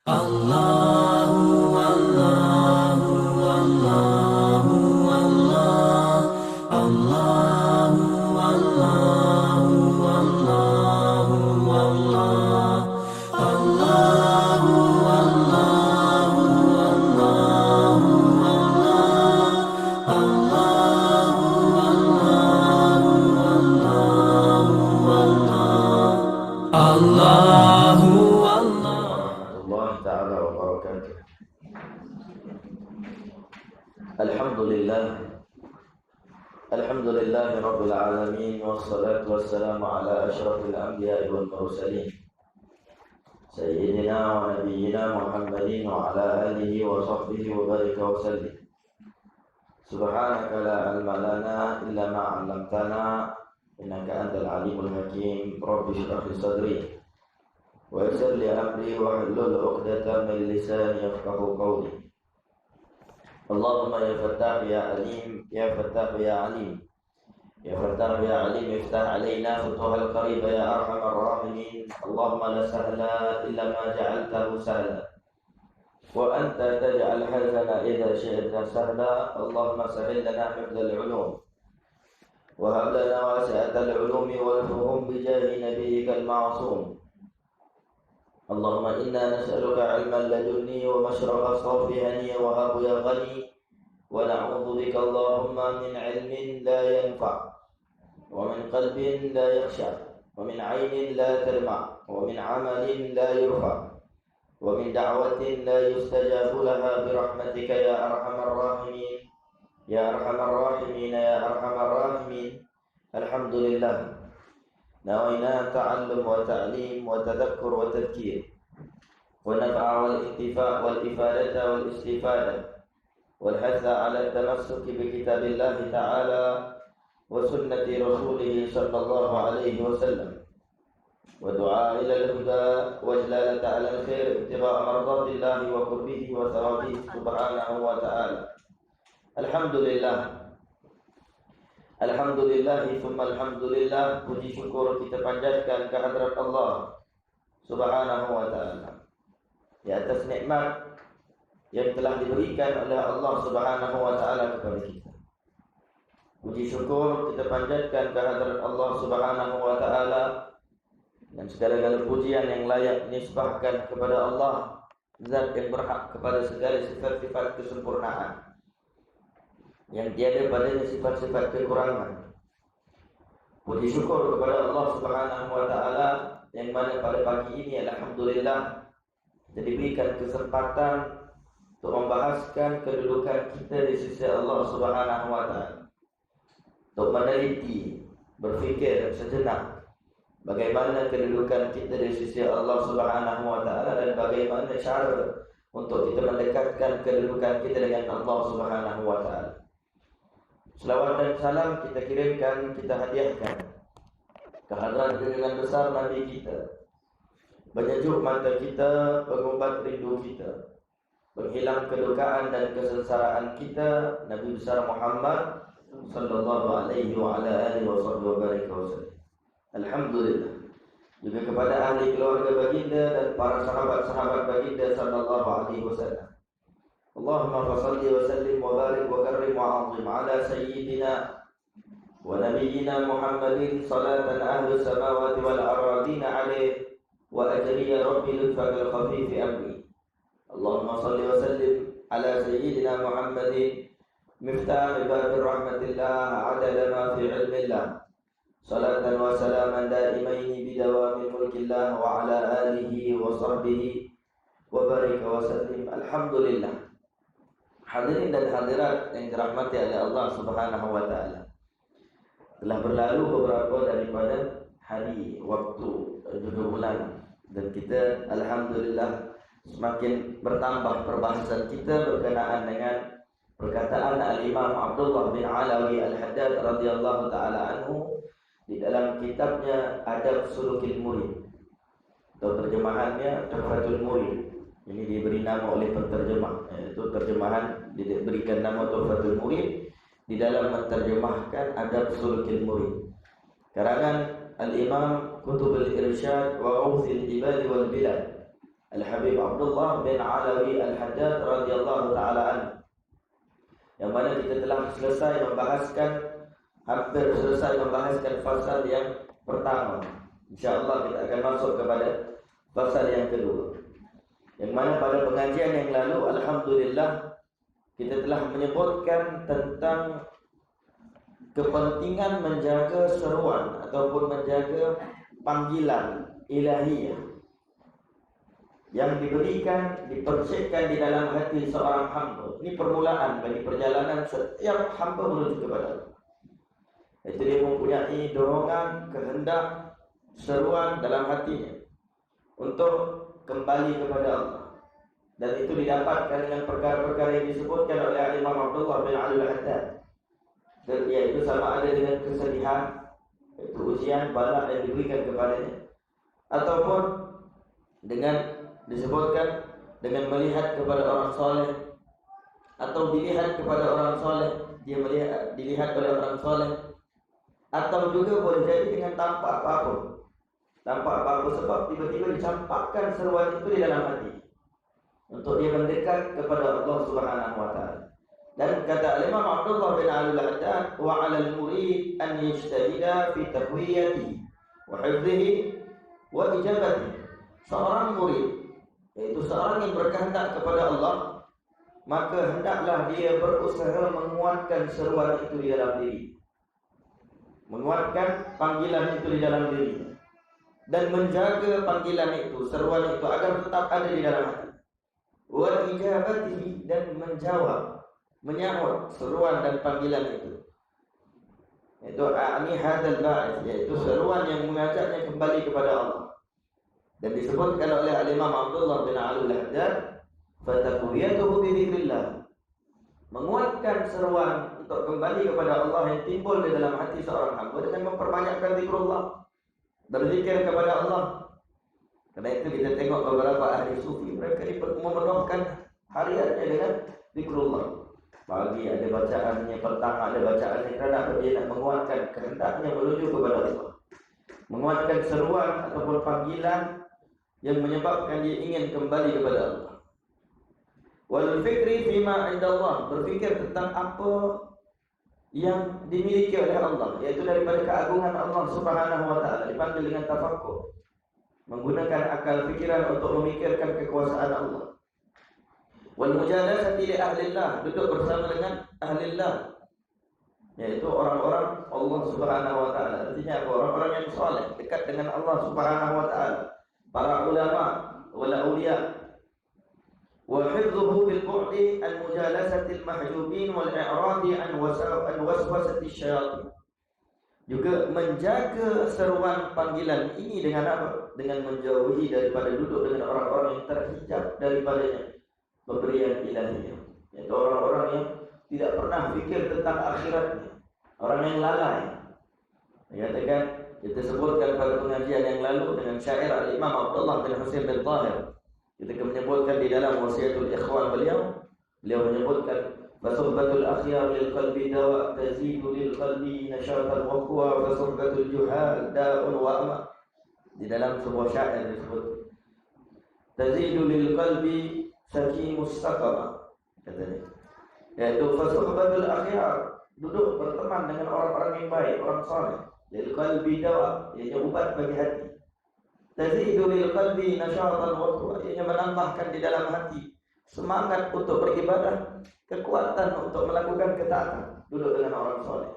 Allahu Allahu Allahu Allah Allahu Allahu Allahu Allah Allahu Allahu Allahu Allahu Allahu Allahu warahmatullahi ta'ala wabarakatuh. Alhamdulillah rabbil alamin, wassalatu wassalamu ala asyrafil anbiya'i wal mursalin sayyidina wa nabiyyina Muhammadin wa ala alihi wa sahbihi wa barika wa sallim. Subhanaka la ilma lana illa ma 'allamtana innaka antal alimul hakim. Rabbi shrah li sadri wa yassir li amri wa hlul 'uqdatam min lisani yafqahu qawli. Allahumma ya Fattah ya Alim, ya Fattah ya Alim, ya Fattah ya Alim, iftah alaina futuhal qarib ya arhamar rahimin. Allahumma la sahla illa ma ja'altahu sahla wa anta taj'al hazana idza syi'ta sahla. Allahumma sahhil lana hifdzal 'ulum wa hab lana wasi'atal 'ulumi wal fuhum bi jahi nabiyyikal ma'sum. Allahumma inna nas'aluka 'ilman ladunni wa mashraba safihani wa habu ya ghani wa na'udzu bika Allahumma min 'ilmin la yanfa' wa min qalbin la yakhsha wa min 'aynin la tadma' wa min 'amalin la yurfa' wa min da'watin la yustajabu laha bi rahmatika ya arhamar rahimin ya arhamar rahimin ya arhamar rahimin. Alhamdulillah نوينا تعلم وتعليم وتذكر وتذكير ونفع والانتفاع والإفادة والاستفادة والحث على التمسك بكتاب الله تعالى وسنة رسوله صلى الله عليه وسلم ودعاء إلى الهدى وجلالة على الخير ابتغاء مرضات الله وقربه وثوابه سبحانه وتعالى. الحمد لله. Alhamdulillahi thumma alhamdulillah. Puji syukur kita panjatkan ke hadrat Allah subhanahu wa ta'ala di atas nikmat yang telah diberikan oleh Allah subhanahu wa ta'ala kepada kita. Puji syukur kita panjatkan ke hadrat Allah subhanahu wa ta'ala dan segala-gala pujian yang layak nisbahkan kepada Allah, zat yang berhak kepada segala sifat-sifat kesempurnaan yang tiada padanya sifat-sifat kekurangan. Puji syukur kepada Allah subhanahu wa ta'ala yang mana pada pagi ini alhamdulillah kita diberikan kesempatan untuk membahaskan kedudukan kita di sisi Allah subhanahu wa ta'ala, untuk meneliti, berfikir sejenak bagaimana kedudukan kita di sisi Allah subhanahu wa ta'ala dan bagaimana cara untuk kita mendekatkan kedudukan kita dengan Allah subhanahu wa ta'ala. Selawat dan salam kita kirimkan, kita hadiahkan ke hadrat junjungan besar Nabi kita, penyejuk mata kita, pengobat rindu kita, penghilang kedukaan dan kesengsaraan kita, Nabi besar Muhammad sallallahu alaihi wa ala alihi wasallam. Alhamdulillah. Juga kepada ahli keluarga baginda dan para sahabat-sahabat baginda sallallahu alaihi wasallam. Allahumma salli wa sallim wa barik wa karrim wa azim ala sayyidina wa nabiyyina Muhammadin salatan ahlu samawati wal aradina alaih wa ajriya rabbi lutfakal khafif amri. Allahumma salli wa sallim ala sayyidina Muhammadin miftah babir rahmatillah adala ma fi ilmillah salatan wa salaman daimaini bidawami mulkillah wa ala alihi wa sahbihi wa barik wa sallim. Alhamdulillah. Hadirin dan hadirat yang dirahmati oleh Allah subhanahu wa ta'ala, telah berlalu beberapa daripada hari, waktu, juga bulan, dan kita alhamdulillah semakin bertambah perbahasan kita berkenaan dengan perkataan Al-Imam Abdullah bin Alawi Al-Haddad radhiyallahu ta'ala anhu di dalam kitabnya Adab Sulukil Murid, atau terjemahannya Tuhfatul Murid. Ini diberi nama oleh penterjemah, yaitu terjemahan diberikan nama Tuhfatul Murid di dalam menterjemahkan Adab Sulukil Murid, karangan Al-Imam Kutubul Irsyad wa Uthil Ibad wal Bilad Al-Habib Abdullah bin Alawi Al-Haddad radhiyallahu taala anhu, yang mana kita telah hampir selesai membahaskan fasal yang pertama. InsyaAllah kita akan masuk kepada fasal yang kedua, yang mana pada pengajian yang lalu alhamdulillah kita telah menyebutkan tentang kepentingan menjaga seruan ataupun menjaga panggilan ilahiyah yang diberikan, dipercikkan di dalam hati seorang hamba. Ini permulaan bagi perjalanan setiap hamba menuju kepada Allah. Itu dia mempunyai dorongan, kehendak, seruan dalam hatinya untuk kembali kepada Allah. Dan itu didapatkan dengan perkara-perkara yang disebutkan oleh Imam Abdullah bin Ali Al-Haddad. Dan iaitu sama ada dengan kesedihan, itu ujian, bala yang diberikan kepadanya, ataupun dengan disebutkan dengan melihat kepada orang soleh, atau dilihat kepada orang soleh, dia dilihat oleh orang soleh, atau juga boleh jadi dengan tanpa apapun. Tanpa apa-apa sebab tiba-tiba dicampakkan seruan itu di dalam hati untuk dia mendekat kepada Allah Subhanahu wa taala. Dan kata Imam Abdullah bin Ali Al-Haddad, wa 'alal murid an yajtahida fi taqwiyatihi wa hifdhihi wa ijabatihi. Seorang murid, yaitu seorang yang berkehendak kepada Allah, maka hendaklah dia berusaha menguatkan seruan itu di dalam diri, menguatkan panggilan itu di dalam diri, dan menjaga panggilan itu, seruan itu agar tetap ada di dalam hati. Wa ijabatihi, dan menyahut seruan dan panggilan itu. Itu hadzal ba'its, yaitu seruan yang mengajaknya kembali kepada Allah. Dan disebutkan oleh Imam Abdullah bin Ali Al-Haddad, fataqwiyatuhu bi dzikrillah, menguatkan seruan untuk kembali kepada Allah yang timbul di dalam hati seorang hamba dengan memperbanyakkan zikrullah, berzikir kepada Allah. Karena itu kita tengok beberapa ahli sufi, mereka memenuhkan hariannya dengan zikrullah. Pagi ada bacaannya, petang ada bacaannya, kerana dia nak menguatkan kehendaknya menuju kepada Allah, menguatkan seruan ataupun panggilan yang menyebabkan dia ingin kembali kepada Allah. Wal fikri fima 'inda Allah, berfikir tentang apa yang dimiliki oleh Allah, yaitu daripada keagungan Allah Subhanahu wa taala, dipanggil dengan tafakkur, menggunakan akal fikiran untuk memikirkan kekuasaan Allah. Wal mujalasati li ahlillah, duduk bersama dengan ahlillah, yaitu orang-orang Allah Subhanahu wa taala. Artinya apa? Orang-orang yang saleh, dekat dengan Allah Subhanahu wa taala, para ulama wal auliya. Wa hifdhuhu bil bu'di an mujalasati al mahjubin wal i'radi an waswasati syayatin. Juga menjaga seruan panggilan ini dengan apa? Dengan menjauhi daripada duduk dengan orang-orang yang terhijab daripadanya pemberian ilahiyah, yaitu orang-orang yang tidak pernah fikir tentang akhiratnya, orang yang lalai. Dikatakan, kita sebutkan pada pengajian yang lalu dengan syair Al-Imam Abdullah bin Husain bin Tahir, ketika menyebutkan di dalam wasiatul ikhwan beliau menyebutkan, fasuhbatul akhyar lil qalbi dawa tazidu lil qalbi nashatan wa quwa, fasuhbatul juhal da'un wa ama. Di dalam sebuah syair disebut, tazidu lil qalbi sakimus saqama, katanya, yaitu fasuhbatul akhyar, duduk berteman dengan orang-orang yang baik, orang saleh, lil qalbi dawa, ianya ubat bagi hati, tazidu lil qalbi nasyatan wa quwwa, ianya menambahkan di dalam hati semangat untuk beribadah, kekuatan untuk melakukan ketaatan, duduk dengan orang saleh.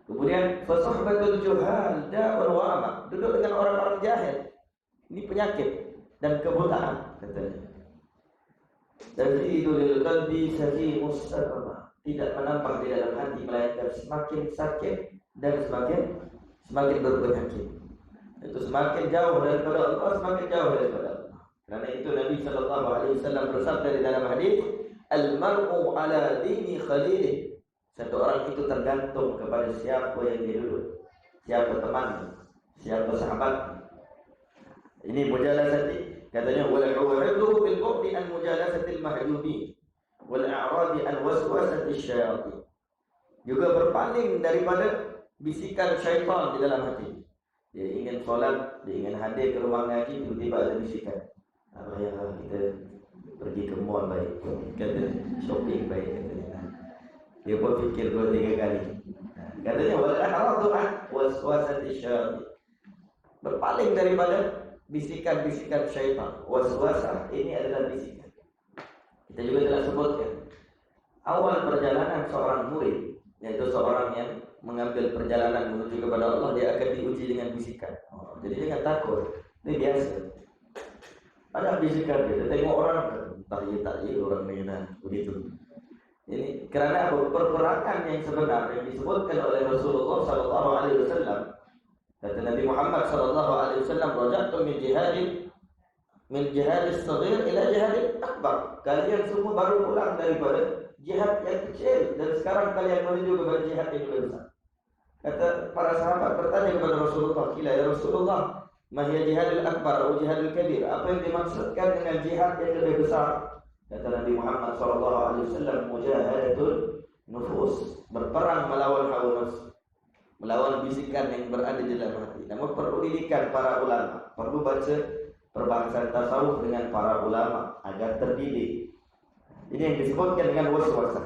Kemudian fasuhbatul juhal da'un wa ama, duduk dengan orang-orang jahil, ini penyakit dan kebutaan, katanya. Tazidu lil qalbi sakimus saqama, tidak menambah di dalam hati melainkan semakin sakit dan semakin berpenyakit. Itu semakin jauh daripada Allah, semakin jauh daripada Allah. Karena itu Nabi sallallahu alaihi wasallam bersabda di dalam hadis, al-mar'u ala dini khalilih, satu orang itu tergantung kepada siapa yang dia duduk, siapa temannya, siapa sahabatnya. Ini mujalasati, katanya, wal huwadu bil bu'di an mujalasatil mahjubin wal a'radi an waswasati syayatin. Juga berpaling daripada bisikan syaitan di dalam hati. Dia ingin solat, dia ingin hadir ke rumah ngaji, tiba-tiba ada bisikan. Tak payahlah kita pergi ke mall baik, kata shopping baik, kata. Dia pun fikir 2-3 kali. Katanya wal-a'radu waswasati syaitan. Berpaling daripada bisikan-bisikan syaitan. Waswasah ini adalah bisikan. Kita juga telah sebutkan awal perjalanan seorang murid, yaitu seorang yang mengambil perjalanan menuju kepada Allah, dia akan diuji dengan bisikan. Jadi jangan takut, ini biasa. Ada bisikan, kita tengok orang, entah ya tak ya orang Medan, begitu. Ini kerana perperangan yang sebenar yang disebutkan oleh Rasulullah SAW. Kata Nabi Muhammad SAW, "Raja'tum min jihadis saghir ila jihadil akbar." Kalian semua baru pulang daripada jihad yang kecil dan sekarang kalian menuju kepada jihad yang lebih besar. Kata para sahabat bertanya kepada Rasulullah, "Qila ya Rasulullah, ma hiya jihadul akbar atau jihadul kabir?" Apa yang dimaksudkan dengan jihad yang lebih besar? Kata Nabi Muhammad SAW, "Mujahadatul nufus." Berperang melawan hawa nafsu, melawan bisikan yang berada di dalam hati. Namun perlu didikan para ulama, perlu baca perbahasan tasawuf dengan para ulama agar terdidik. Ini yang disebutkan dengan waswasah.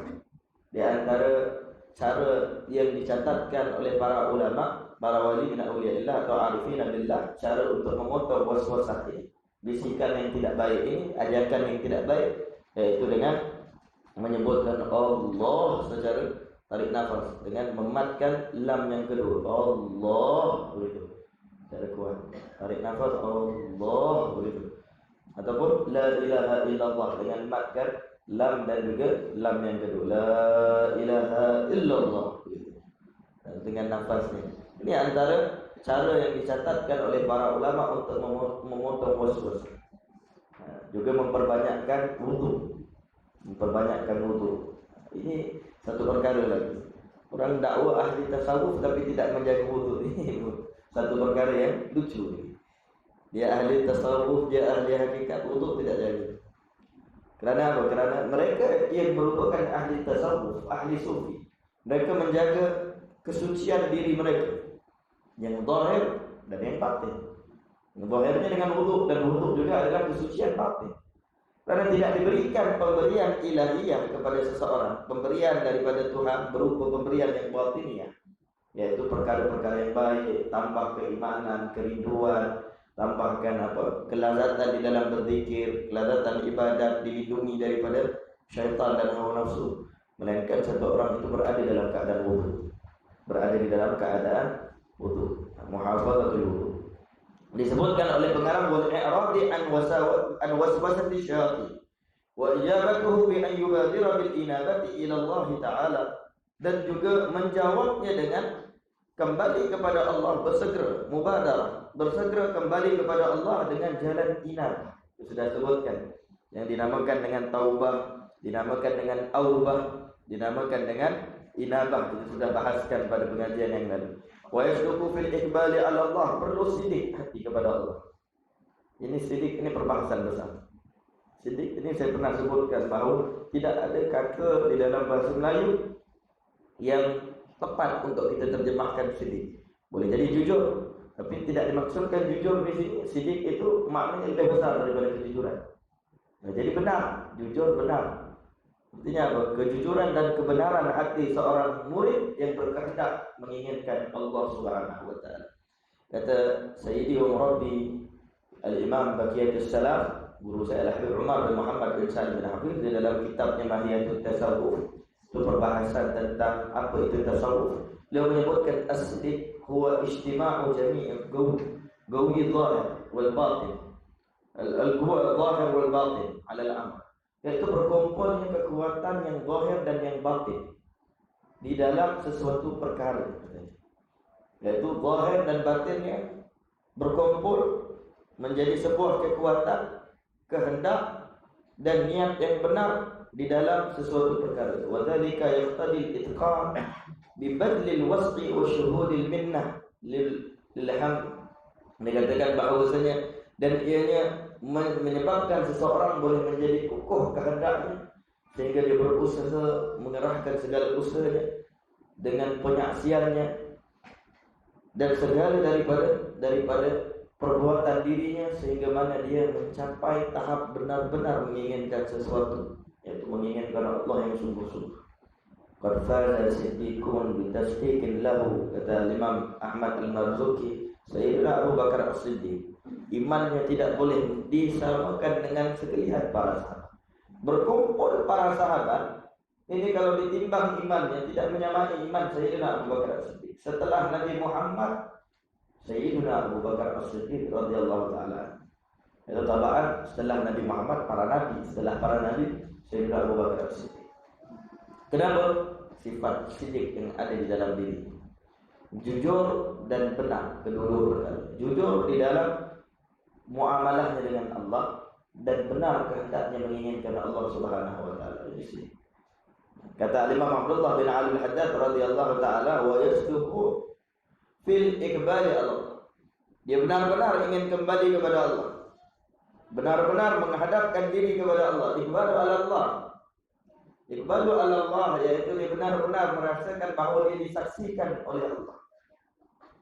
Di antara cara yang dicatatkan oleh para ulama, para wali min auliyaillah atau arifin billah, cara untuk memotong waswasah ini, bisikan yang tidak baik ini, ajakan yang tidak baik, yaitu dengan menyebutkan Allah secara tarik nafas, dengan mematkan lam yang kedua, Allah, begitu, secara kuat, tarik nafas, Allah, begitu, ataupun la ilaha illallah dengan mematkan lam dan juga lam yang kedua, la ilaha illallah, begitu, dengan nafasnya. Ini antara cara yang dicatatkan oleh para ulama untuk memotong waswas. Juga memperbanyakkan wudu. Ini satu perkara lagi. Orang dakwah ahli tasawuf tapi tidak menjaga wudu, ini satu perkara yang lucu. Dia ahli tasawuf, dia ahli hakikat, wudu tidak jaga. Kerana apa? Kerana mereka yang merupakan ahli tasawuf, ahli sufi, mereka menjaga kesucian diri mereka, yang zahir dan yang batin. Zahirnya dengan wudu, dan wudu juga adalah kesucian batin. Karena tidak diberikan pemberian ilahiyah kepada seseorang, pemberian daripada Tuhan berupa pemberian yang batiniah, yaitu perkara-perkara yang baik, tambah keimanan, kerinduan, tambahkan kelazatan di dalam berzikir, kelazatan ibadat, dilindungi daripada syaitan dan hawa nafsu. Melainkan satu orang itu berada dalam keadaan wudu, berada di dalam keadaan wudu, muhafazatul wudu. Disebutkan oleh pengarang wal i'radi an waswasati syaitan wa ijabatuhu bi an yubadira bil inabati ila Allah taala, dan juga menjawabnya dengan kembali kepada Allah, bersegera mubadarah, bersegera kembali kepada Allah dengan jalan inabah. Itu sudah sebutkan, yang dinamakan dengan taubah, dinamakan dengan aubah, dinamakan dengan inabah. Itu sudah bahaskan pada pengajian yang lalu. Wa yasduqu fil iqbali ala Allah, perlu sidik hati kepada Allah. Ini sidik, ini perbahasan besar. Sidik ini saya pernah sebutkan bahawa tidak ada kata di dalam bahasa Melayu yang tepat untuk kita terjemahkan sidik. Boleh jadi jujur, tapi tidak dimaksudkan jujur di sini. Sidik itu maknanya lebih besar daripada kejujuran. Nah, jadi benar, jujur benar. Artinya apa? Kejujuran dan kebenaran hati seorang murid yang berkehendak menginginkan Allah Subhanahu wa taala. Kata Sayyidi wa Murabbi Al-Imam Baqiyatus Salaf, guru saya Al-Habib Umar bin Muhammad bin Salim bin Hafiz, di dalam kitabnya Mahiyatut Tasawuf, itu perbahasan tentang apa itu tasawuf. Beliau menyebutkan as-sidq huwa ijtima'u jami' qawi dhahir wal batin. Al-qawi dhahir wal batin 'ala al-amr. Yaitu berkumpulnya kekuatan yang zahir dan yang batin di dalam sesuatu perkara. Yaitu zahir dan batinnya berkumpul menjadi sebuah kekuatan, kehendak dan niat yang benar di dalam sesuatu perkara. Wa dzalika yaqtadi al-itqan bi badli al-wasqi wa shuhudil minnah lil ham. Dikatakan bahawasanya dan ianya menyebabkan seseorang boleh menjadi kukuh kehendaknya sehingga dia berusaha mengerahkan segala usahanya dengan penyaksiannya dan segala daripada perbuatan dirinya sehingga mana dia mencapai tahap benar-benar menginginkan sesuatu, yaitu menginginkan Allah yang sungguh-sungguh. Qad faza siddiqun bitasdiqin lahu, kata Imam Ahmad Al-Marzuki, Sayyidina Abu Bakar As-Siddiq, imannya tidak boleh disamakan dengan sekalian para sahabat. Berkumpul para sahabat ini kalau ditimbang imannya tidak menyamai iman Sayyidina Abu Bakar As-Siddiq. Setelah Nabi Muhammad, Sayyidina Abu Bakar As-Siddiq radhiyallahu taala. Itu tabaan setelah Nabi Muhammad para nabi, setelah para nabi Sayyidina Abu Bakar As-Siddiq. Kenapa? Sifat siddiq yang ada di dalam diri. Jujur dan benar, kedua-dua perkara. Jujur di dalam muamalahnya dengan Allah dan benar kehendaknya menginginkan Allah Subhanahu wa taala di sini. Kata Imam Abdullah bin Ali Al-Haddad radhiyallahu taala, wa yasduqu fil iqbali Allah. Dia benar-benar ingin kembali kepada Allah. Benar-benar menghadapkan diri kepada Allah. Iqbalu ala Allah. Iqbalu ala Allah, yaitu dia benar-benar merasakan bahawa dia disaksikan oleh Allah,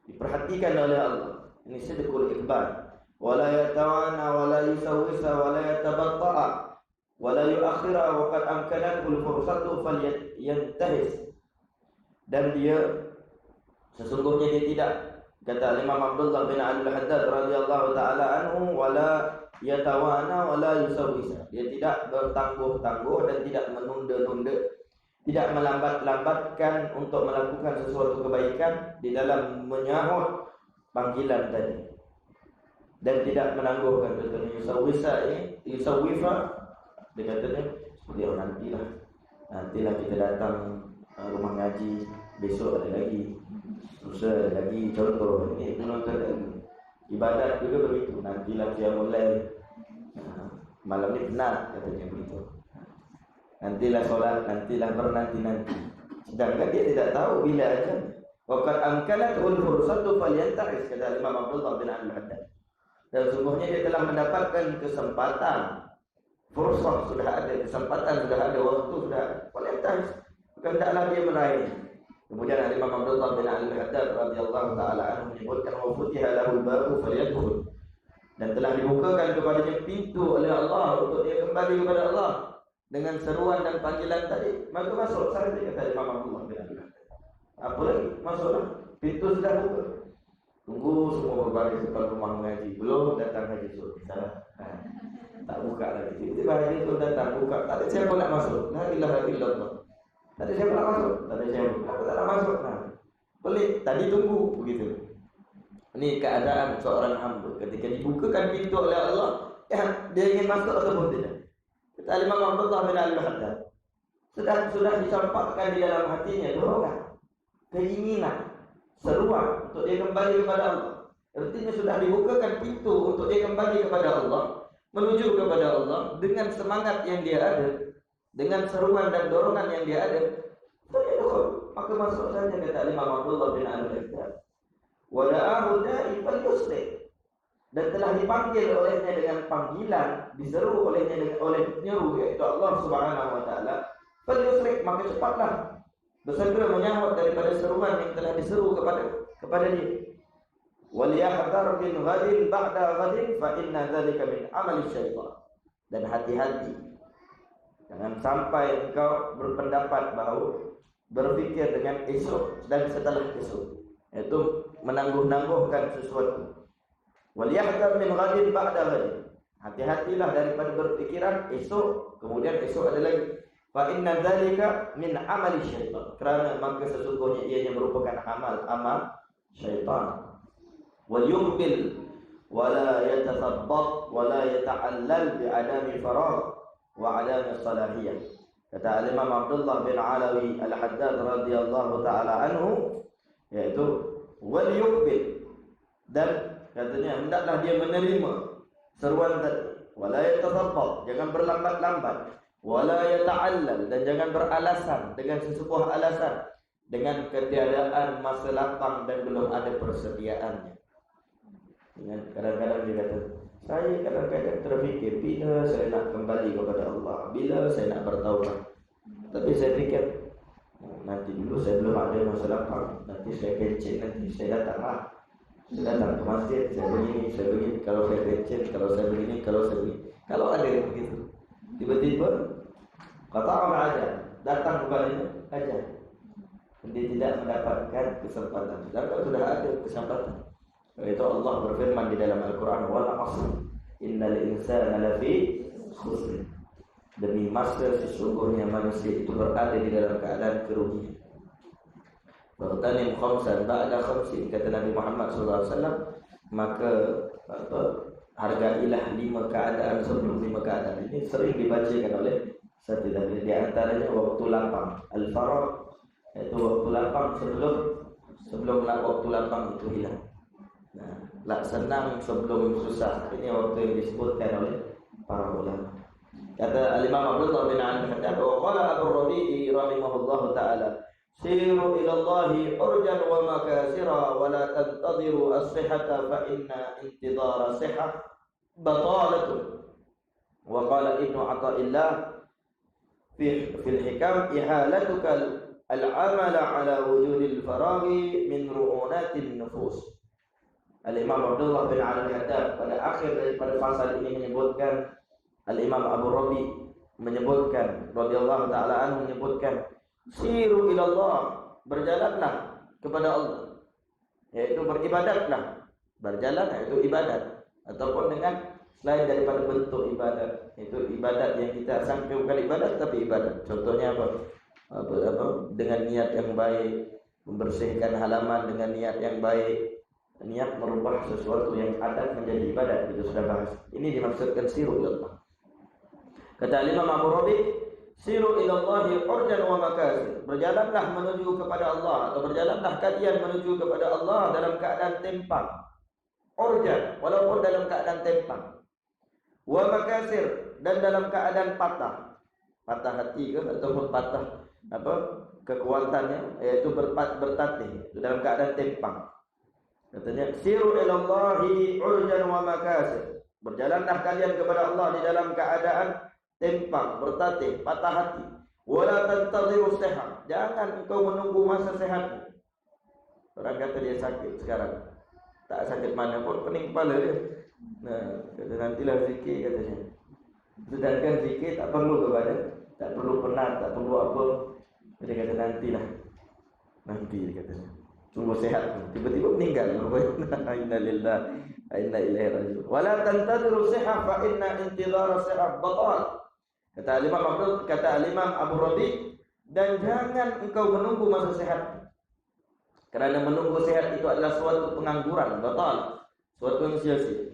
diperhatikan oleh Allah. Ini sidqul iqbal. Wala yatawana wala yusawwisa wala yatabatta'a wala yuakhira wa qad amkanathu al-fursatu falyantahis. Dan dia sesungguhnya dia tidak, kata Imam Abdullah bin Ali Al-Haddad radhiyallahu taala anhu, wala yatawana wala yusawwisa. Dia tidak bertangguh-tangguh dan tidak menunda-nunda, tidak melambat-lambatkan untuk melakukan sesuatu kebaikan di dalam menyahut panggilan tadi, dan tidak menangguhkan. Contohnya yusawwisa ini, yusawwifa, dia katanya seperti nantilah kita datang rumah ngaji, besok ada lagi, lusa ada lagi. Contoh ini menonton ibadat juga begitu, nantilah dia mulai malam ni penat, katanya begitu. Nantilah solat, nantilah bernanti-nanti. Sedangkan dia tidak tahu bila ajan. Waqad amkanatul fursatu falyantaris, kata Imam Abdullah bin Al-Haddad. Dan sungguhnya dia telah mendapatkan kesempatan. Fursah sudah ada, kesempatan sudah ada, waktu sudah ada. Falyantaris, hendaklah dia meraih. Kemudian Imam Abdullah bin Al-Haddad radhiyallahu taala anhu menyebutkan, wa futiha lahul babu falyadkhul, dan telah dibukakan kepadanya pintu oleh Allah untuk dia kembali kepada Allah dengan seruan dan panggilan tadi, maka masuk saja, kata Imam Abdullah bin Al-Haddad. Apa lagi? Masuklah, pintu sudah buka. Tunggu semua berbaris depan rumah mengaji, belum datang haji suruh tak buka lagi. Tiba-tiba haji itu datang, buka, tak ada siapa nak masuk. La ilaha illallah. Tak ada siapa nak masuk, tak ada siapa. Kenapa tak nak masuk? Pelik, tadi tunggu begitu. Ini keadaan seorang hamba ketika dibukakan pintu oleh Allah, dia ingin masuk ataupun tidak. Kata Imam Abdullah bin Al-Haddad, sudah dicampakkan di dalam hatinya dorongan, keinginan, seruan untuk dia kembali kepada Allah. Artinya sudah dibukakan pintu untuk dia kembali kepada Allah, menuju kepada Allah dengan semangat yang dia ada, dengan seruan dan dorongan yang dia ada. Maka masuk saja, kata Imam Abdullah bin Al-Haddad. Wada'ahu da'i falyusrik, dan telah dipanggil olehnya dengan panggilan, diseru olehnya dengan oleh penyeru, yaitu Allah Subhanahu wa taala. Falyusrik, maka cepatlah bersegera menyahut daripada seruan yang telah diseru kepada dia. Waliyahdhar bin ghadin ba'da ghadin fa inna dzalika min amali syaitan. Dan hati-hati, jangan sampai engkau berpendapat bahawa berfikir dengan esok dan setelah esok, yaitu menangguh-nangguhkan sesuatu. Waliyahdhar min ghadin ba'da ghadin, hati-hatilah daripada berpikiran esok, kemudian esok ada lagi. Fa inna dzalika min amali syaitan, kerana maka sesungguhnya ianya merupakan amal syaitan. Wal yuqbil wala yatathabbat wala yata'allal bi adami faragh wa adami salahiyah. Kata Imam Abdullah bin Alawi Al-Haddad radhiyallahu taala anhu, yaitu wal yuqbil, dan katanya hendaklah dia menerima seruan tadi. Wala yatathabbat, jangan berlambat-lambat. Wala yata'allal, dan jangan beralasan dengan sesebuah alasan dengan ketiadaan masa lapang dan belum ada persediaannya. Kadang-kadang dia kata, saya kadang-kadang terfikir bila saya nak kembali kepada Allah, bila saya nak bertaubat. Tapi saya fikir, nanti dulu saya belum ada masa lapang, nanti saya kencing, nanti saya datanglah. Saya datang ke masjid, saya begini, kalau saya kecil, kalau saya begini, kalau saya begini. Kalau ada yang begitu, tiba-tiba kata orang aja datang kepadanya aja, dia tidak mendapatkan kesempatan. Sedangkan sudah ada kesempatan. Itu Allah berfirman di dalam Al-Quran, wal 'asr innal insana lafi khusr. Demi masa sesungguhnya manusia itu berada di dalam keadaan kerugian. Bertanim khamsan ba'da khamsin, kata Nabi Muhammad SAW. Maka hargailah 5 keadaan sebelum 5 keadaan. Ini sering dibacakan oleh satu dari di antaranya waktu lapang, al-faragh, itu waktu lapang sebelum waktu lapang itu hilang. Nah, senang sebelum susah. Ini waktu yang disebutkan oleh para ulama. Kata Al-Imam Abdullah bin Al-Haddad, wa qala Abu Rabi'i rahimahullahu ta'ala, siru ila Allahi urjan wa makasira wa la tantadiru as-sihhata fa inna intidara as-sihhah batalatun. Wa qala Ibnu Athaillah fil hikam, ihalatuka al-amala ala wujudil faraghi min ru'unatin nufus. Al-Imam Abdullah bin Al-Haddad pada akhir daripada pasal ini menyebutkan, Al-Imam Abu Rabi menyebutkan, radhiyallahu ta'ala anhu menyebutkan, siru ilallah, berjalanlah kepada Allah, yaitu beribadatlah. Berjalan yaitu ibadat, ataupun dengan selain daripada bentuk ibadat, itu ibadat yang kita sangka bukan ibadat tapi ibadat. Contohnya apa? Dengan niat yang baik, membersihkan halaman dengan niat yang baik, niat merubah sesuatu yang adat menjadi ibadat, itu sudah bahas. Ini dimaksudkan siru ilallah. Kata Imam Abu Rabi, siru ilallahi urjan wa makasir, berjalanlah menuju kepada Allah, atau berjalanlah kalian menuju kepada Allah dalam keadaan tempang. Urjan, walaupun dalam keadaan tempang. Wa makasir, dan dalam keadaan patah. Patah hati ke ataupun patah kekuatannya, yaitu bertatih, dalam keadaan tempang. Katanya siru ilallahi urjan wa makasir, berjalanlah kalian kepada Allah di dalam keadaan tempang, bertatih, patah hati. Wala tantadhiru sehat, jangan engkau menunggu masa sehatmu. Orang kata dia sakit sekarang, tak sakit mana pun, pening kepala dia. Nah, kata nantilah zikir, katanya. Sedangkan zikir tak perlu kepada, tak perlu penat, tak perlu apa. Dia kata nantilah, nanti dia katanya. Tunggu sehat, tiba-tiba meninggal. Inna lillahi wa inna ilaihi raji'un. Wala tantadhiru sehat fa inna intidhara sehat batal. Kata Imam Abu Rabi, dan jangan engkau menunggu masa sehat, kerana menunggu sehat itu adalah suatu pengangguran, batal, suatu yang sia-sia.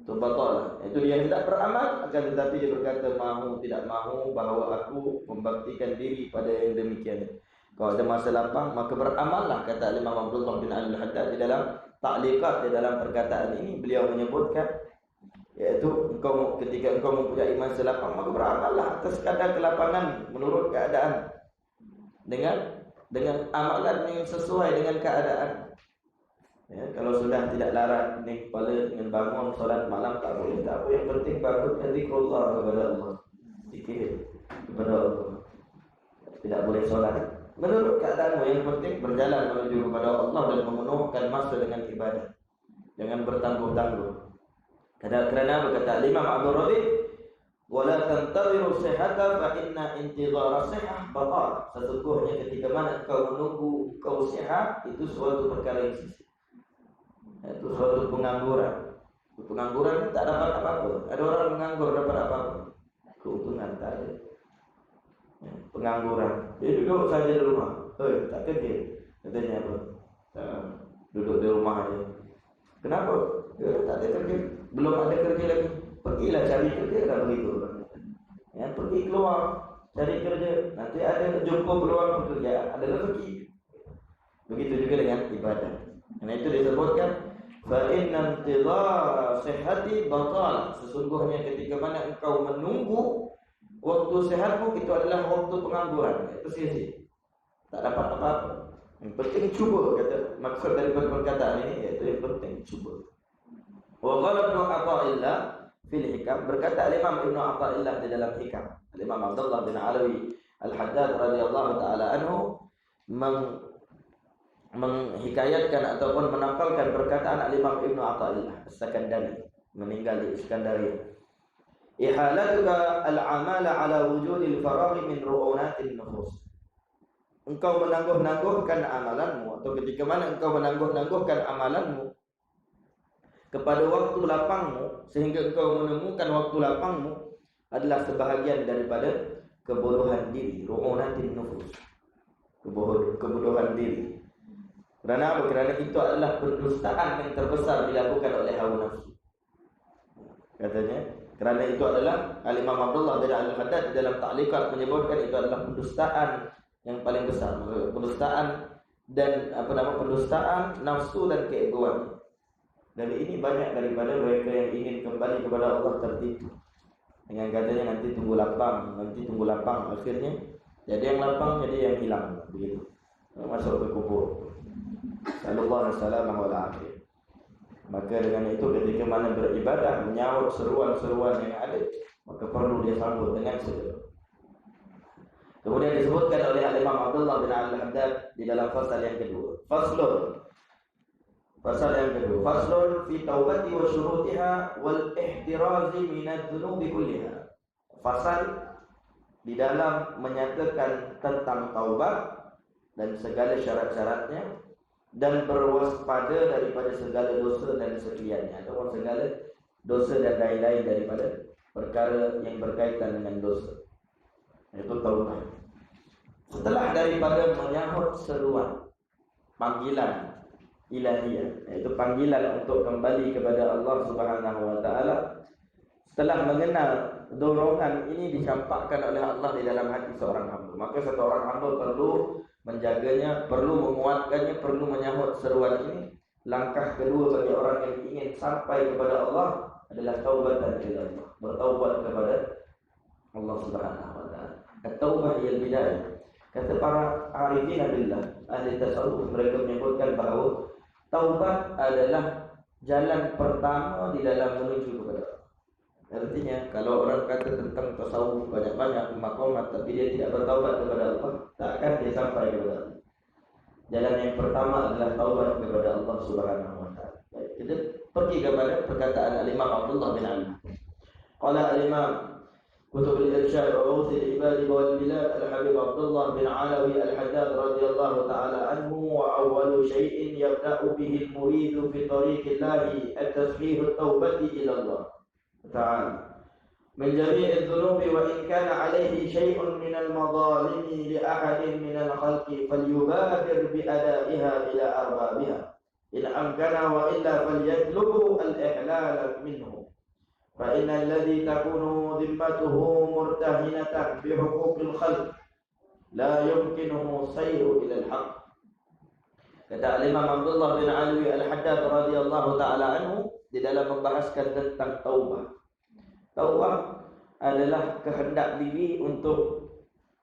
Itu batal. Itu dia hendak beramal, akan tetapi dia berkata mahu tidak mahu bahawa aku membaktikan diri pada yang demikian. Kalau ada masa lapang, maka beramallah, kata Imam Abdullah bin Al-Haddad di dalam ta'liqat, di dalam perkataan ini beliau menyebutkan, yaitu ketika engkau mempunyai masa lapang, maka beramallah atas kadar kelapangan menurut keadaan, dengan amalan yang sesuai dengan keadaan. Ya, kalau sudah tidak larat nih kepala dengan bangun solat malam tak boleh, tak apa, yang penting bangun zikrullah kepada Allah, zikir kepada Allah. Tidak boleh solat menurut keadaanmu, yang penting berjalan menuju kepada Allah dan memenuhkan masa dengan ibadah, jangan bertangguh-tangguh. Kerana berkata Imam Abu Rabi, wala tantadhiru sihhata fa inna intidhara sihhah batal. Sesungguhnya ketika mana kau menunggu kau sihat, itu suatu perkara yang sia-sia. Itu suatu pengangguran. Pengangguran tak dapat apa-apa. Ada orang menganggur dapat apa-apa? Keuntungan tak ada. Pengangguran, dia duduk saja di rumah, tak kerja. Katanya apa? Duduk di rumah aja. Kenapa? Dia tak ada kerja. Belum ada kerja lagi. Pergilah cari kerja, tak begitu. Ya, pergi keluar cari kerja. Nanti ada jumpa peluang pekerjaan, ada rezeki. Begitu juga dengan ibadah. Karena itu disebutkan fa inna intidhara sihhati batal. Sesungguhnya ketika mana engkau menunggu waktu sehatmu, itu adalah waktu pengangguran. Itu sia-sia, tak dapat apa-apa. Yang penting cuba, kata maksud dari perkataan ini, yaitu yang penting cuba. Wa qala Ibnu Athaillah fil hikam, berkata Imam Ibnu Athaillah di dalam hikam, Imam Abdullah bin Alawi Al-Haddad radhiyallahu taala anhu menghikayatkan ataupun menapalkan perkataan Al-Imam Ibnu Athaillah As-Sakandari, meninggal di Iskandaria. Ihalatuka al-amala ala wujudil faraghi min ru'unatin nufus. Engkau menangguh-nangguhkan amalanmu, atau ketika mana engkau menangguh-nangguhkan amalanmu kepada waktu lapangmu, sehingga engkau menemukan waktu lapangmu adalah sebahagian daripada kebodohan diri, ru'unatin nufus, kebodohan diri. Kerana apa? Kerana itu adalah pendustaan yang terbesar dilakukan oleh hawa nafsu. Katanya, kerana itu adalah Al-Imam Abdullah bin Al-Haddad dalam ta'liqat menyebutkan itu adalah pendustaan yang paling besar, pendustaan dan pendustaan nafsu dan keegoan. Dan ini banyak daripada mereka yang ingin kembali kepada Allah tertipu dengan katanya nanti tunggu lapang, akhirnya jadi yang lapang jadi yang hilang, begitu, masuk ke kubur. Sallallahu alaihi wasallam. Maka dengan itu ketika mana beribadah menyahut seruan-seruan yang ada, maka perlu dia sambut dengan segera. Kemudian disebutkan oleh Al-Imam Abdullah bin Al-Haddad di dalam fasal yang kedua. Fasal yang kedua. Faslun fi taubati wa syurutiha wal ihtirazi minadz-dzunubi kulliha. Fasal di dalam menyatakan tentang taubat dan segala syarat-syaratnya, dan berwaspada daripada segala dosa dan sekaliannya, ataupun segala dosa dan lain-lain daripada perkara yang berkaitan dengan dosa. Itu taubat. Setelah daripada menyahut seruan panggilan ilahiyah, yaitu panggilan untuk kembali kepada Allah Subhanahu wa taala, setelah mengenal dorongan ini dicampakkan oleh Allah di dalam hati seorang hamba, maka seorang hamba perlu menjaganya, perlu menguatkannya, perlu menyahut seruan ini. Langkah kedua bagi orang yang ingin sampai kepada Allah adalah taubatan ila Allah, bertaubat kepada Allah Subhanahu wa taala. At-taubah hiya al-bidayah. Kata para arifin billah, ahli tasawuf, mereka menyebutkan bahawa taubat adalah jalan pertama di dalam menuju kepada Allah. Artinya kalau orang kata tentang tasawuf banyak-banyak maqamat tapi dia tidak bertaubat kepada Allah, takkan dia sampai kepada Allah. Jalan yang pertama adalah taubat kepada Allah Subhanahu wa taala. Baik, kita pergi kepada perkataan Al-Imam Abdullah bin Ali. Qala Al-Imam Kutub al-Irsyad wa Ghawth al-Ibad wal Bilad Al-Habib Abdullah bin Alawi Al-Haddad radhiyallahu ta'ala anhu, wa awwalu shay'in yabda'u bihi al-murid fi tariqillahi at-tasbih at-taubati ila Allah ta'ala min jami' adh-dhunubi, wa in kana 'alayhi shay'un min al-madhalimi li ahadin min al-khalqi falyubadir bi ada'iha ila arbabiha in amkana, wa illa falyatlubu al-ihlal minhu. فإن الذي تكون ذمته مرتهنة بحقوق الخلق لا يمكنه سير إلى الحق. Kata Imam Abdullah bin Alawi Al-Haddad radhiyallahu taala anhu di dalam membahaskan tentang taubah. Taubah adalah kehendak diri untuk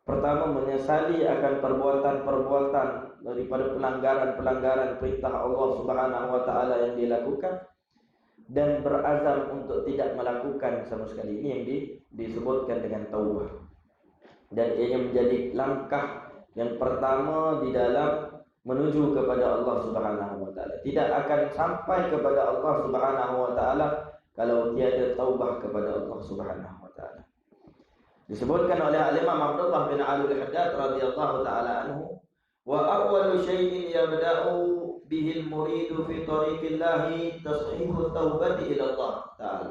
pertama menyesali akan perbuatan-perbuatan daripada pelanggaran-pelanggaran perintah Allah Subhanahu wa taala yang dilakukan, dan berazam untuk tidak melakukan sama sekali. Ini yang disebutkan dengan taubah. Dan ia menjadi langkah yang pertama di dalam menuju kepada Allah Subhanahu wa taala. Tidak akan sampai kepada Allah Subhanahu wa taala kalau tiada taubah kepada Allah Subhanahu wa taala. Disebutkan oleh Al-Imam Abdullah bin Ali Al-Haddad radhiyallahu taala anhu, wa awwalu syai'in yabda'u bihil muridu fi tariqillahi tashihu taubati ila Allah ta'ala.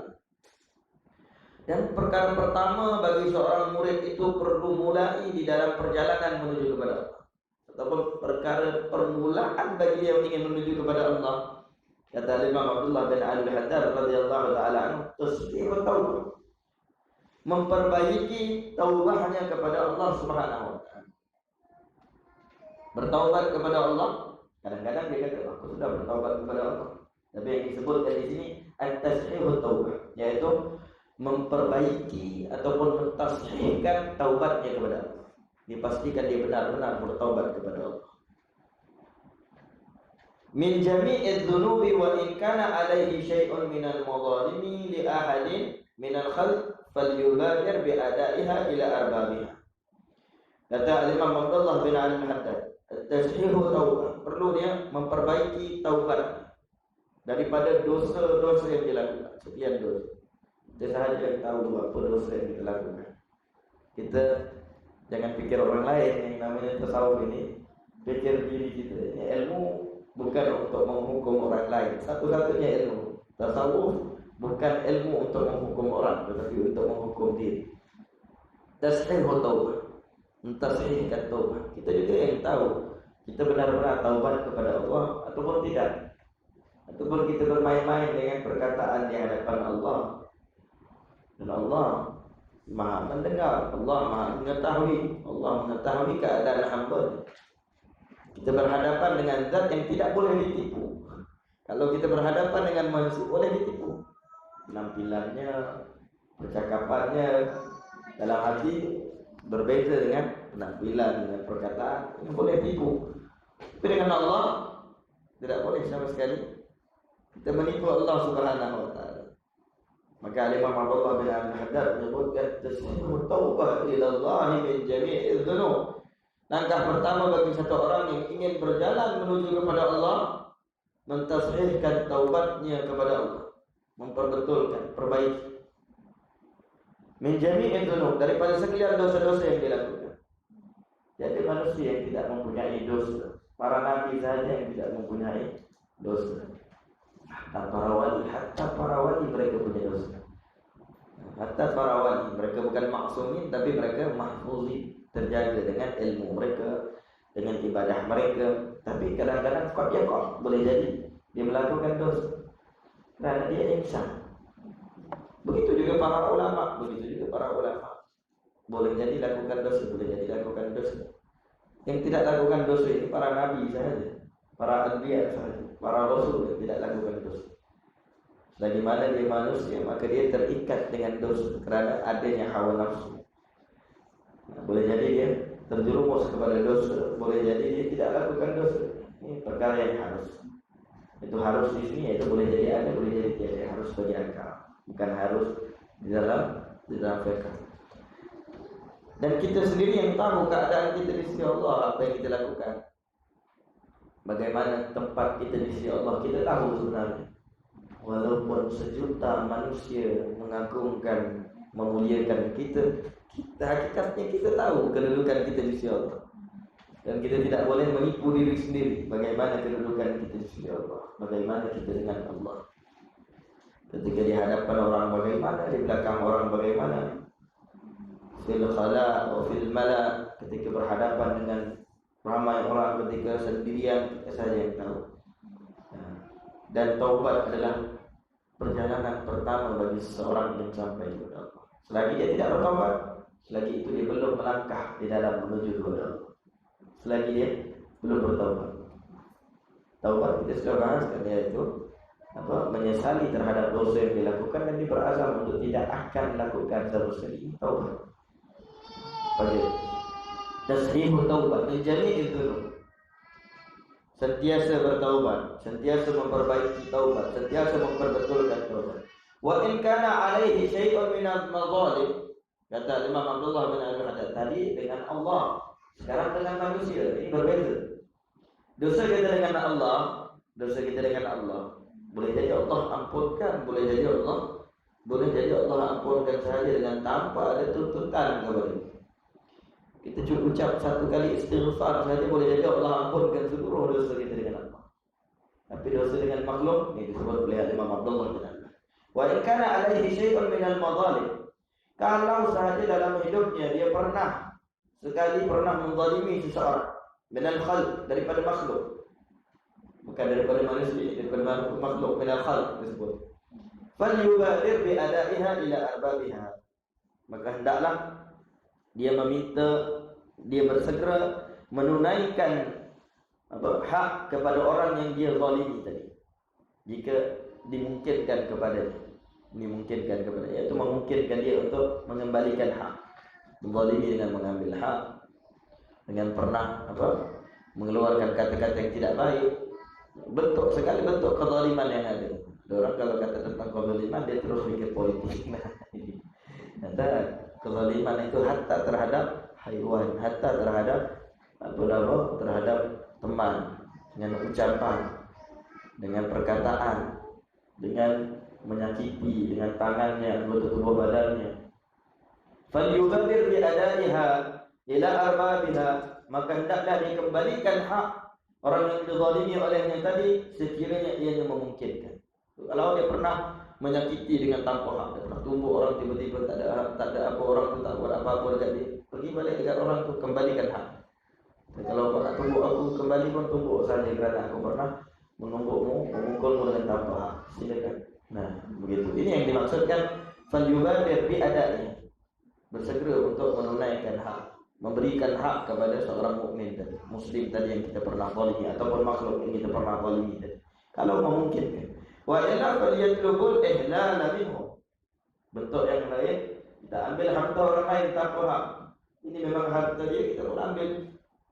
Dan perkara pertama bagi seorang murid itu perlu mulai di dalam perjalanan menuju kepada Allah, ataupun perkara permulaan bagi dia yang ingin menuju kepada Allah. Kata Imam Abdullah bin Ali Al-Haddad radhiyallahu taala anhu, tashihu taubah, memperbaiki taubahnya kepada Allah Subhanahu wa taala. Bertaubat kepada Allah. Kadang-kadang dia kata, aku sudah bertaubat kepada Allah. Tapi yang disebutkan di sini at-tashihu taubah, yaitu memperbaiki ataupun mentashihkan taubatnya kepada Allah. Dipastikan dia benar-benar bertaubat kepada Allah. Min jami'idz dzunubi wa in kana 'alaihi syai'un minal madhalimi li ahadin minal khalq falyubadir bi ada'iha ila arbabiha. Kata Imam Abdullah bin Ali Al-Haddad, tashihu taubah, perlu dia memperbaiki taubat daripada dosa-dosa yang dilakukan. Sekian dosa. Kita sahaja yang tahu apa dosa yang kita lakukan. Kita jangan pikir orang lain. Yang namanya tasawuf ini, pikir diri kita. Ini ilmu bukan untuk menghukum orang lain. Satu-satunya ilmu tasawuf bukan ilmu untuk menghukum orang, tetapi untuk menghukum diri. Tashihu taubah, mentasihkan taubat. Kita juga yang tahu kita benar-benar taubat kepada Allah ataupun tidak, ataupun kita bermain-main dengan perkataan di hadapan Allah. Dan Allah Maha mendengar, Allah Maha mengetahui, Allah mengetahui keadaan hamba. Kita berhadapan dengan zat yang tidak boleh ditipu. Kalau kita berhadapan dengan manusia boleh ditipu. Penampilannya, percakapannya, dalam hati berbeza dengan penampilan, dengan perkataan, yang boleh tipu. Tapi dengan Allah tidak boleh sama sekali kita menipu Allah Subhanahu wa taala. Maka Imam Abdullah bin Al-Haddad menyebutkan tashihu taubah ila Allah min jami'i dzunub. Langkah pertama bagi satu orang yang ingin berjalan menuju kepada Allah, mentashihkan taubatnya kepada Allah, memperbetulkan, perbaiki. Min jami'i dzunub, daripada segala dosa-dosa yang dilakukan. Jadi manusia yang tidak mempunyai dosa, para nabi saja yang tidak mempunyai dosa. Hatta para wali mereka punya dosa. Hatta para wali mereka bukan maksumin, tapi mereka mahfuzin, terjaga dengan ilmu mereka, dengan ibadah mereka. Tapi kadang-kadang boleh jadi dia melakukan dosa kerana dia insan. Begitu juga para ulama, boleh jadi lakukan dosa, boleh jadi lakukan dosa. Yang tidak lakukan dosa ini para nabi saja, para anbiya saja, para rasul yang tidak lakukan dosa. Selagi mana dia manusia, maka dia terikat dengan dosa kerana adanya hawa nafsu. Boleh jadi dia terjerumus kepada dosa, boleh jadi dia tidak lakukan dosa. Ini perkara yang harus. Itu harus di sini, itu boleh jadi ada, boleh jadi tiada. Harus bagi akal, bukan harus di dalam fiqh. Dan kita sendiri yang tahu keadaan kita di sisi Allah, apa yang kita lakukan, bagaimana tempat kita di sisi Allah, kita tahu sebenarnya. Walaupun sejuta manusia mengagungkan, memuliakan kita, hakikatnya kita tahu kedudukan kita di sisi Allah. Dan kita tidak boleh menipu diri sendiri bagaimana kedudukan kita di sisi Allah, bagaimana kita dengan Allah. Ketika di hadapan orang bagaimana, di belakang orang bagaimana, fil khala atau fil mala, ketika berhadapan dengan ramai orang, ketika sendirian, kita saja yang tahu. Dan taubat adalah perjalanan pertama bagi seseorang yang sampai kepada Allah. Selagi dia tidak bertaubat, selagi itu dia belum melangkah di dalam menuju kepada Allah. Selagi dia belum bertaubat. Taubat kita sudah bahaskan, yaitu menyesali terhadap dosa yang dilakukan dan dia berazam untuk tidak akan melakukan sama sekali. Taubat. Tashihu taubat min jami'i dzunub. Sentiasa bertaubat, sentiasa memperbaiki taubat, sentiasa memperbetulkan taubat. Wa in kana alaihi syai'un min al-madhalim, kata Imam Abdullah bin Al-Haddad tadi, dengan Allah. Sekarang dengan manusia ini berbeza. Dosa kita dengan Allah, boleh jadi Allah ampunkan, boleh jadi Allah ampunkan sahaja dengan tanpa ada tuntutan kepada kita. Kita cuma ucap satu kali istighfar saja, boleh jadi Allah ampunkan seluruh dosa kita dengan Allah. Tapi dosa dengan makhluk ini disebut oleh Imam Abdullah bin Al-Haddad. Wa in kana alaihi syai'un min al-madhalim, kalau sahaja dalam hidupnya dia pernah menzalimi seseorang, min al-khalq, daripada makhluk, bukan daripada manusia, daripada makhluk, min al-khalq disebut. Falyubadir bi ada'iha ila arbabiha, maka hendaklah dia bersegera menunaikan hak kepada orang yang dia zalimi tadi, jika dimungkinkan kepadanya, yaitu memungkinkan dia untuk mengembalikan hak. Menzalimi dengan mengambil hak, dengan pernah mengeluarkan kata-kata yang tidak baik, bentuk kezaliman yang ada. Orang kalau kata tentang kezaliman, dia terus pikir politik. Kata kezaliman itu hatta terhadap haiwan, hatta terhadap terhadap teman, dengan ucapan, dengan perkataan, dengan menyakiti dengan tangannya, anggota tubuh badannya. Falyubadir bi adaiha ila arbabiha, maka hendaklah dikembalikan hak orang yang dizalimi olehnya tadi sekiranya ianya memungkinkan. Kalau dia pernah menyakiti dengan tanpa hak, dia pernah tumbuk orang tiba-tiba tak ada apa, orang tu tak buat apa-apa dekat dia, pergi balik dekat orang tu, kembalikan hak. Dan kalau kau nak tumbuk aku, kembali pun tumbuk saja kerana aku pernah menumbukmu, memukulmu dengan tanpa hak. Silakan. Nah, begitu. Ini yang dimaksudkan falyubadir bi adaiha, bersegera untuk menunaikan hak, memberikan hak kepada seorang mukmin dan muslim tadi yang kita pernah zalimi ataupun makhluk yang kita pernah zalimi tadi, kalau memungkinkan. Wa illa falyatlubul ihlal minhu. Bentuk yang lain, kita ambil harta orang lain tanpa hak. Ini memang harta dia, kita pun ambil.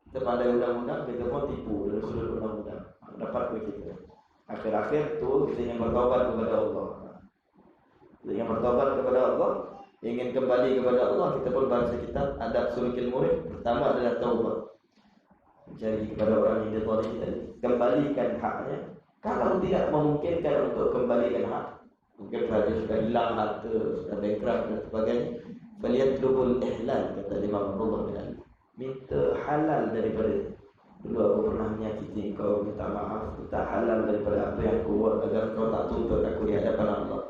Kita pada undang-undang, kita pun tipu dari sudut undang-undang, dapat begitu. Akhir-akhir tu kita yang bertaubat kepada Allah. Kita yang bertaubat kepada Allah, ingin kembali kepada Allah, kita pun bahasa kitab adab sulukil murid pertama adalah taubat. Mencari kepada orang yang dizalimi tadi, kembalikan haknya. Kalau tidak memungkinkan untuk kembalikan hak, mungkin saja sudah hilang harta, sudah bankrupt dan sebagainya, falyatlubul ihlal, kata Imam Abdullah bin Ali, minta halal daripada dulu aku pernah menyakiti kau, minta maaf, minta halal daripada apa yang kau buat agar kau tak tuntut aku di hadapan Allah.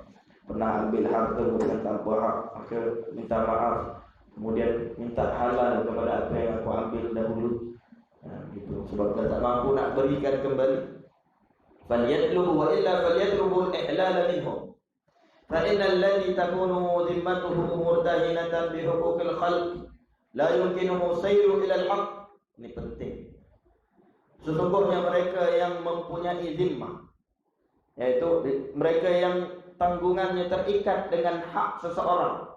Pernah ambil harta bukan tanpa hak, maka minta maaf, kemudian minta halal kepada apa yang aku ambil dahulu. Gitu. Sebab kau tak mampu nak berikan kembali. Falyatlubu wa illa falyatlubul ihlal minhum. Fa innal ladzi takunu dhimmatuhu murtahinatan bi huquqil khalq la yumkinuhu sayru ila al-haq. Ini penting. Sesungguhnya mereka yang mempunyai zimmah, yaitu mereka yang tanggungannya terikat dengan hak seseorang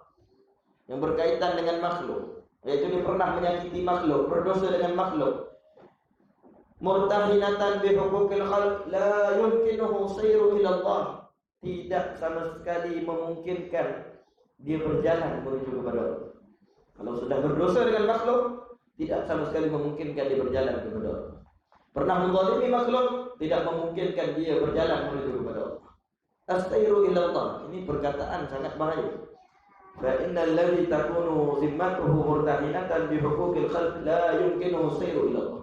yang berkaitan dengan makhluk, yaitu dia pernah menyakiti makhluk, berdosa dengan makhluk, murtahinatan bi huquqil khalq la yumkinuhu sayru ila Allah, tidak sama sekali memungkinkan dia berjalan menuju kepada Allah. Kalau sudah berdosa dengan makhluk, tidak sama sekali memungkinkan dia berjalan kepada Allah. Pernah menzalimi makhluk, tidak memungkinkan dia berjalan menuju kepada Allah. Astairu ila Allah, ini perkataan sangat bahaya. Fa innal ladzi takunu zimmatuhu murtahinatan bi huquqil khalq la yumkinuhu sayru ila Allah.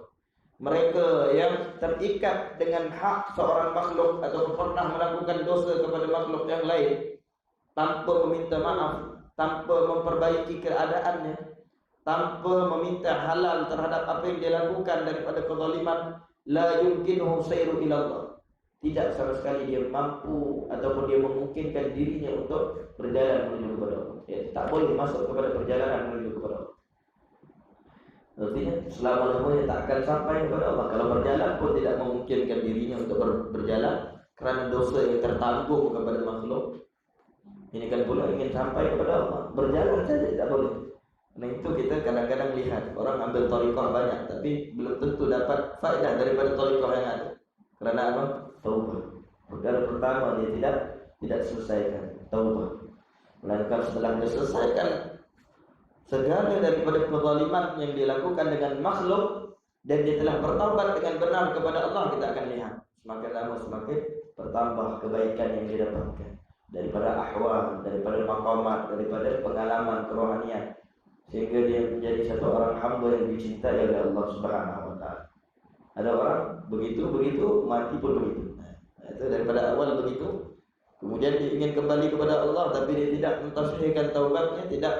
Mereka yang terikat dengan hak seorang makhluk atau pernah melakukan dosa kepada makhluk yang lain tanpa meminta maaf, tanpa memperbaiki keadaannya, tanpa meminta halal terhadap apa yang dia lakukan daripada kezaliman, la yumkinuhu sayru ila Allah. Tidak sama sekali dia mampu ataupun dia memungkinkan dirinya untuk berjalan menuju kepada Allah. Ya, tak boleh masuk kepada perjalanan menuju kepada Allah. Artinya selama-lamanya tak akan sampai kepada Allah. Kalau berjalan pun tidak memungkinkan dirinya untuk berjalan kerana dosa yang tertanggung kepada makhluk. Ini kan pula ingin sampai kepada Allah, berjalan saja tidak boleh. Nah itu kita kadang-kadang lihat orang ambil thariqah banyak, tapi belum tentu dapat faedah daripada thariqah yang ada. Kerana apa? Taubat. Perkara pertama dia tidak selesaikan taubat. Melainkan setelah dia selesaikan segala daripada kezaliman yang dilakukan dengan makhluk dan dia telah bertaubat dengan benar kepada Allah, kita akan lihat semakin lama semakin bertambah kebaikan yang dia dapatkan daripada ahwal, daripada maqamat, daripada pengalaman kerohanian, sehingga dia menjadi satu orang hamba yang dicintai oleh Allah Subhanahu wa taala. Ada orang begitu mati pun begitu. Itu daripada awal begitu, kemudian dia ingin kembali kepada Allah tapi dia tidak mentasbihkan taubatnya, tidak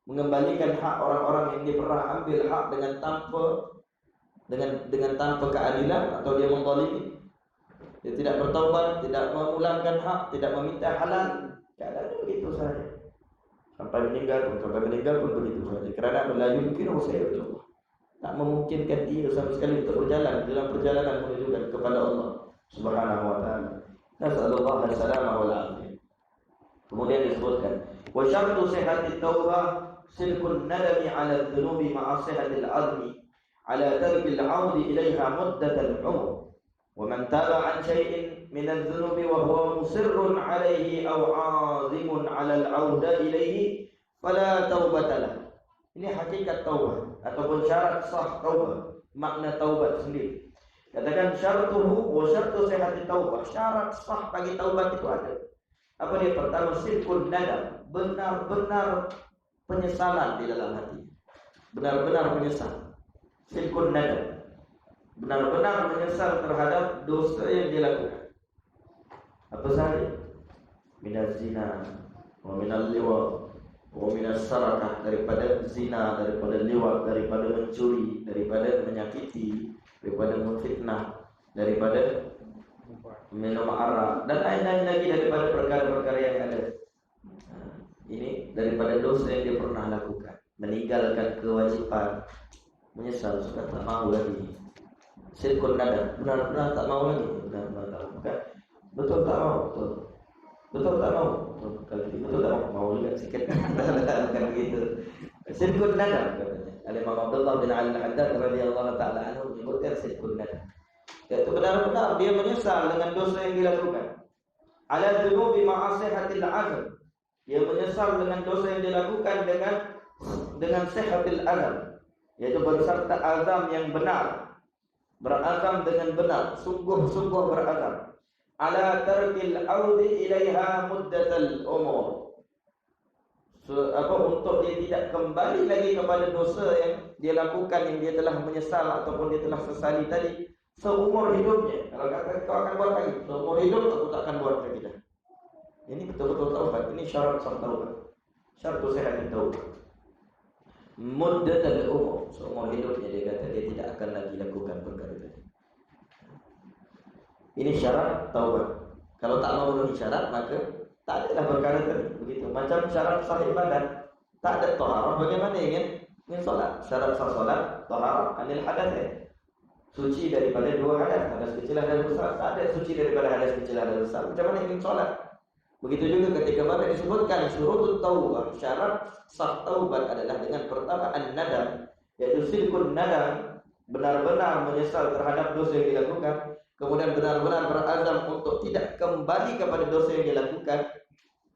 mengembalikan hak orang-orang yang dia pernah ambil hak dengan tanpa keadilan atau dia menzalimi. Dia tidak bertaubat, tidak memulangkan hak, tidak meminta halal. Keadaannya begitu saja. Sampai meninggal pun begitu saja. Kerana la yumkinu sayyidu, tak memungkinkan dia sama sekali untuk berjalan dalam perjalanan menuju kepada Allah Subhanahu wa taala. Nasallallahu alaihi wasallam wal afiyah. Kemudian disebutkan, wa syartu sihhatit taubah silkun nadami 'ala adh-dhunubi ma'a sihhatil 'azmi 'ala tarki al-'audi ilaiha muddatal 'umr. Wa man taba 'an shay'in min adh-dhunubi wa huwa musirrun 'alaihi aw 'azimun 'ala al-'auda ilaihi fala taubata lahu. Ini hakikat taubah ataupun syarat sah taubah. makna taubat sendiri. Katakan syaratuhu wa syaratu sihhati taubah. Syarat sah bagi taubat itu ada. Apa dia? Pertama, sidqun nadam, benar-benar penyesalan di dalam hati. Benar-benar menyesal. Sidqun nadam, benar-benar menyesal terhadap dosa yang dilakukan. Apa sahaja? Minaz zina wa minal liwat wa minas sarakah, daripada zina, daripada liwat, daripada mencuri, daripada menyakiti, daripada memfitnah, daripada minum arak, dan lain-lain lagi daripada perkara-perkara yang ada. Ini daripada dosa yang dia pernah lakukan, meninggalkan kewajiban, menyesal, sudah tak mau lagi. Sidqun nadam, benar-benar tak mau lagi, benar-benar tak mau. Betul tak mau, betul tak mau, kalau betul tak mau juga sikit. Bukan begitu. Sidqun nadam katanya. Al-Imam Abdullah bin Ali Al-Haddad radhiyallahu taala anhu menyebutkan sidqun nadam. Itu benar-benar dia menyesal dengan dosa yang dilakukan. Ala dzunubi ma'asihatil azam. Dia menyesal dengan dosa yang dilakukan dengan sihatil azam, yaitu berserta azam yang benar. Berazam dengan benar, sungguh-sungguh berazam. Ala tarkil audi ilaiha muddatal umur. Untuk dia tidak kembali lagi kepada dosa yang dia lakukan, yang dia telah menyesal ataupun dia telah sesali tadi seumur hidupnya. Kalau kata kau akan buat lagi, seumur hidup aku tak akan buat lagi dah. Ini betul-betul taubat. Ini syarat sah taubat. Syarat sehat taubat. Muddatul umur, seumur hidupnya dia kata dia tidak akan lagi lakukan perkara itu. Ini syarat taubat. Kalau tak mau memenuhi syarat, maka tak adalah perkara tadi. Begitu. Macam syarat sah ibadat, tak ada taharah, bagaimana ingin solat? Syarat sah solat, taharah anil hadath. Suci daripada dua hadas, hadas kecil, hadas besar. Tak ada suci daripada hadas kecil, hadas besar. Macam mana ingin solat? Begitu juga ketika pada disebutkan syurutut taubah, syarat sah taubat adalah dengan pertama an-nadam, yaitu sidqun nadam, benar-benar menyesal terhadap dosa yang dilakukan, kemudian benar-benar berazam untuk tidak kembali kepada dosa yang dilakukan.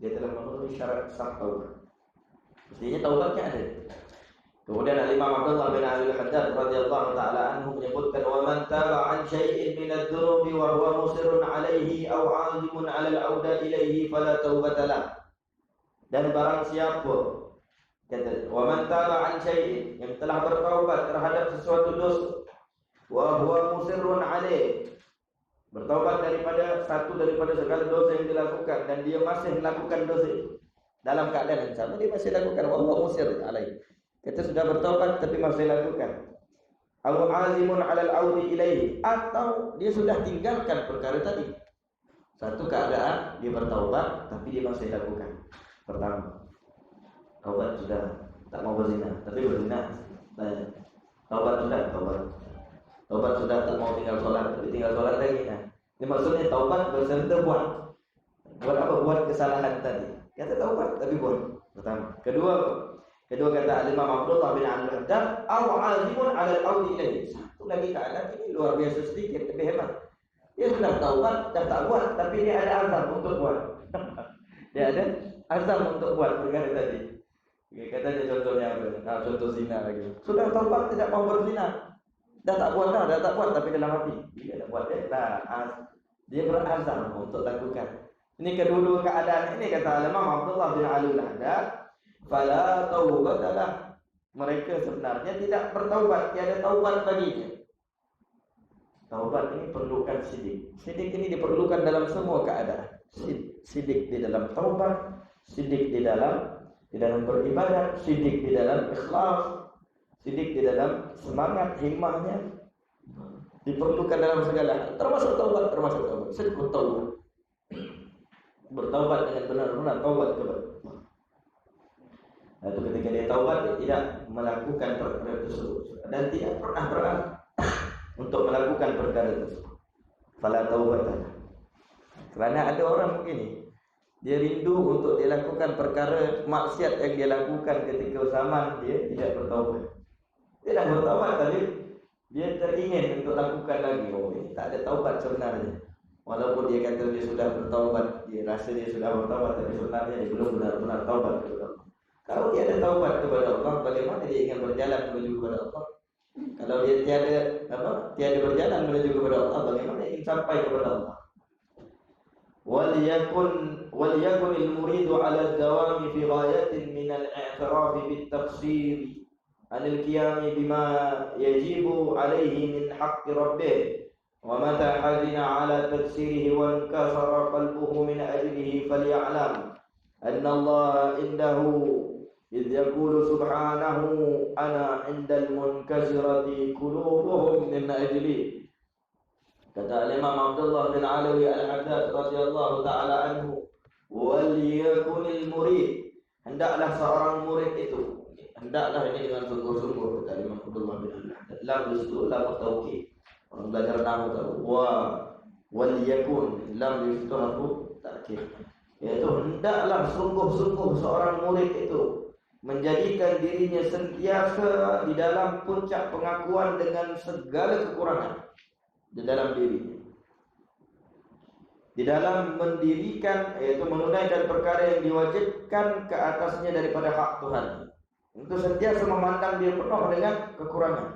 Dia telah memenuhi syarat sah taubat. Mestinya taubatnya ada. Kemudian Al-Imam Abdullah bin Ali Al-Haddad radhiyallahu taala anhu menyebutkan, wa man taba an syai'in min adh-dhunubi wa huwa musirrun 'alaihi aw 'azimun 'ala al-'auda ilaihi fala taubata lah. Dan barang siapa kata, wa man taba an syai'in, yang telah bertaubat terhadap sesuatu dosa, wa huwa musirrun 'alaihi, bertaubat daripada segala dosa yang dilakukan dan dia masih melakukan dosa itu dalam keadaan yang sama, dia masih lakukan, wa huwa musir 'alaihi. Kita sudah bertaubat tapi masih lakukan. Aw azimun 'alal audi ilaihi, atau dia sudah tinggalkan perkara tadi. Satu keadaan dia bertaubat tapi dia masih lakukan. Pertama, taubat sudah tak mau berzina tapi berzina. Taubat sudah tak mau tinggal sholat tapi tinggal sholat lagi. Ini maksudnya taubat berserta buat apa? Buat kesalahan tadi. Kata taubat tapi buat. Pertama. Kedua kata Al-Imam Abdullah bin Al-Haddad, aw azimun 'ala al-audi ilaihi. Satu lagi keadaan ini luar biasa sedikit, lebih hebat. Dia sudah taubat, dah tak buat, tapi dia ada azam untuk buat. Dia ada azam untuk buat perkara tadi. Katanya contohnya apa? Nah, contoh zina lagi. Sudah taubat tidak mau berzina. Dah tak buat, tapi dalam hati dia dah buat dia berazam untuk lakukan. Ini kedua-dua keadaan ini kata Al-Imam Abdullah bin Ali Al-Haddad, fala taubatalah, mereka sebenarnya tidak bertaubat, tiada taubat baginya. Taubat ini perlukan sidik. Sidik ini diperlukan dalam semua keadaan. Sidik di dalam taubat, sidik di dalam beribadah, sidik di dalam ikhlas, sidik di dalam semangat himmahnya. Diperlukan dalam segala hal, termasuk taubat. Sidqut taubat. Bertaubat dengan benar-benar taubat kepada Allah. Lalu ketika dia taubat, dia tidak melakukan perkara tersebut dan tidak pernah berazam untuk melakukan perkara tersebut. Fala taubatana. Kerana ada orang begini, dia rindu untuk dilakukan perkara maksiat yang dia lakukan ketika zaman dia tidak bertaubat. Dia dah bertaubat tapi dia teringin untuk lakukan lagi. Oh, ini tak ada taubat sebenarnya. Walaupun dia kata dia sudah bertaubat, dia rasa dia sudah bertaubat, tapi sebenarnya dia belum benar-benar taubat kepada Allah. Kalau dia ada taubat kepada Allah, bagaimana dia ingin berjalan menuju kepada Allah? Kalau dia tiada berjalan menuju kepada Allah, bagaimana ingin sampai kepada Allah? وليكن المريد على الدوام في غاية من الاعتراف بالتقصير عن القيام بما يجب عليه من حق ربه ومتى حزن على تقصيره وانكسر قلبه من أجله فليعلم أن الله عنده إذ يقول سبحانه أنا عند المنكسرة قلوبهم من أجلي. Kata Imam Abdullah bin Alawi Al-Haddad radhiyallahu taala anhu, wal yakunil murid, hendaklah seorang murid itu, hendaklah ini dengan sungguh-sungguh, kata Imam Abdullah bin Al-Haddad. Lam itu lam tauqid. Orang belajar nahwu tahu. Wal yakun lam itu harfu takkid. Yaitu hendaklah sungguh-sungguh seorang murid itu menjadikan dirinya sentiasa di dalam puncak pengakuan dengan segala kekurangan di dalam dirinya, di dalam mendirikan, yaitu menunaikan perkara yang diwajibkan ke atasnya daripada hak Tuhan. Untuk sentiasa memandang dia penuh dengan kekurangan.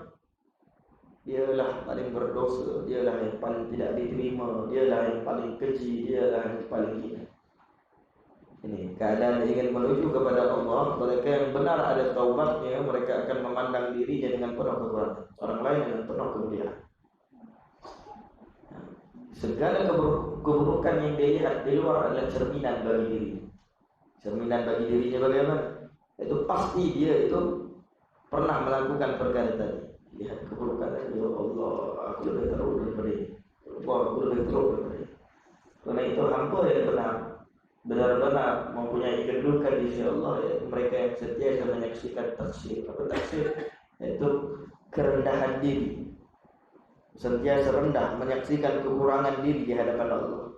Dialah paling berdosa, dialah yang paling tidak diterima, dialah yang paling keji, dialah yang paling hina. Ini keadaan ingin menuju kepada Allah. Mereka yang benar ada taubatnya, mereka akan memandang dirinya dengan penuh kekurangan, orang lain dengan penuh kemuliaan. Segala keburukan yang dilihat di luar adalah cerminan bagi dirinya. Cerminan bagi dirinya bagaimana? Itu pasti dia itu pernah melakukan perkara tadi. Lihat keburukan, ya Allah, aku lebih teruk daripada ini. Allah, aku lebih teruk daripada ini. Karena itu hamba yang benar-benar mempunyai kedudukan di sisi Allah, ya, mereka yang sentiasa menyaksikan taksir. Apa taksir? Yaitu kerendahan diri. Sentiasa rendah menyaksikan kekurangan diri di hadapan Allah.